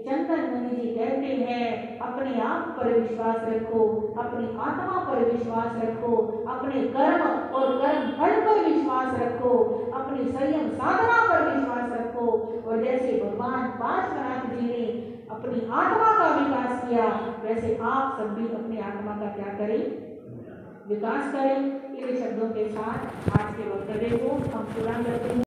चंदन मुनि जी कहते हैं अपने आप पर विश्वास रखो, अपनी आत्मा पर विश्वास रखो, अपने कर्म और कर्म फल पर विश्वास रखो, अपनी संयम साधना पर विश्वास रखो। और जैसे भगवान पार्श्वनाथ जी ने अपनी आत्मा का विकास किया, वैसे आप सब भी अपनी आत्मा का क्या करें? विकास करें। इन शब्दों के साथ आज के वक्तव्य को हम पूरा करते हैं।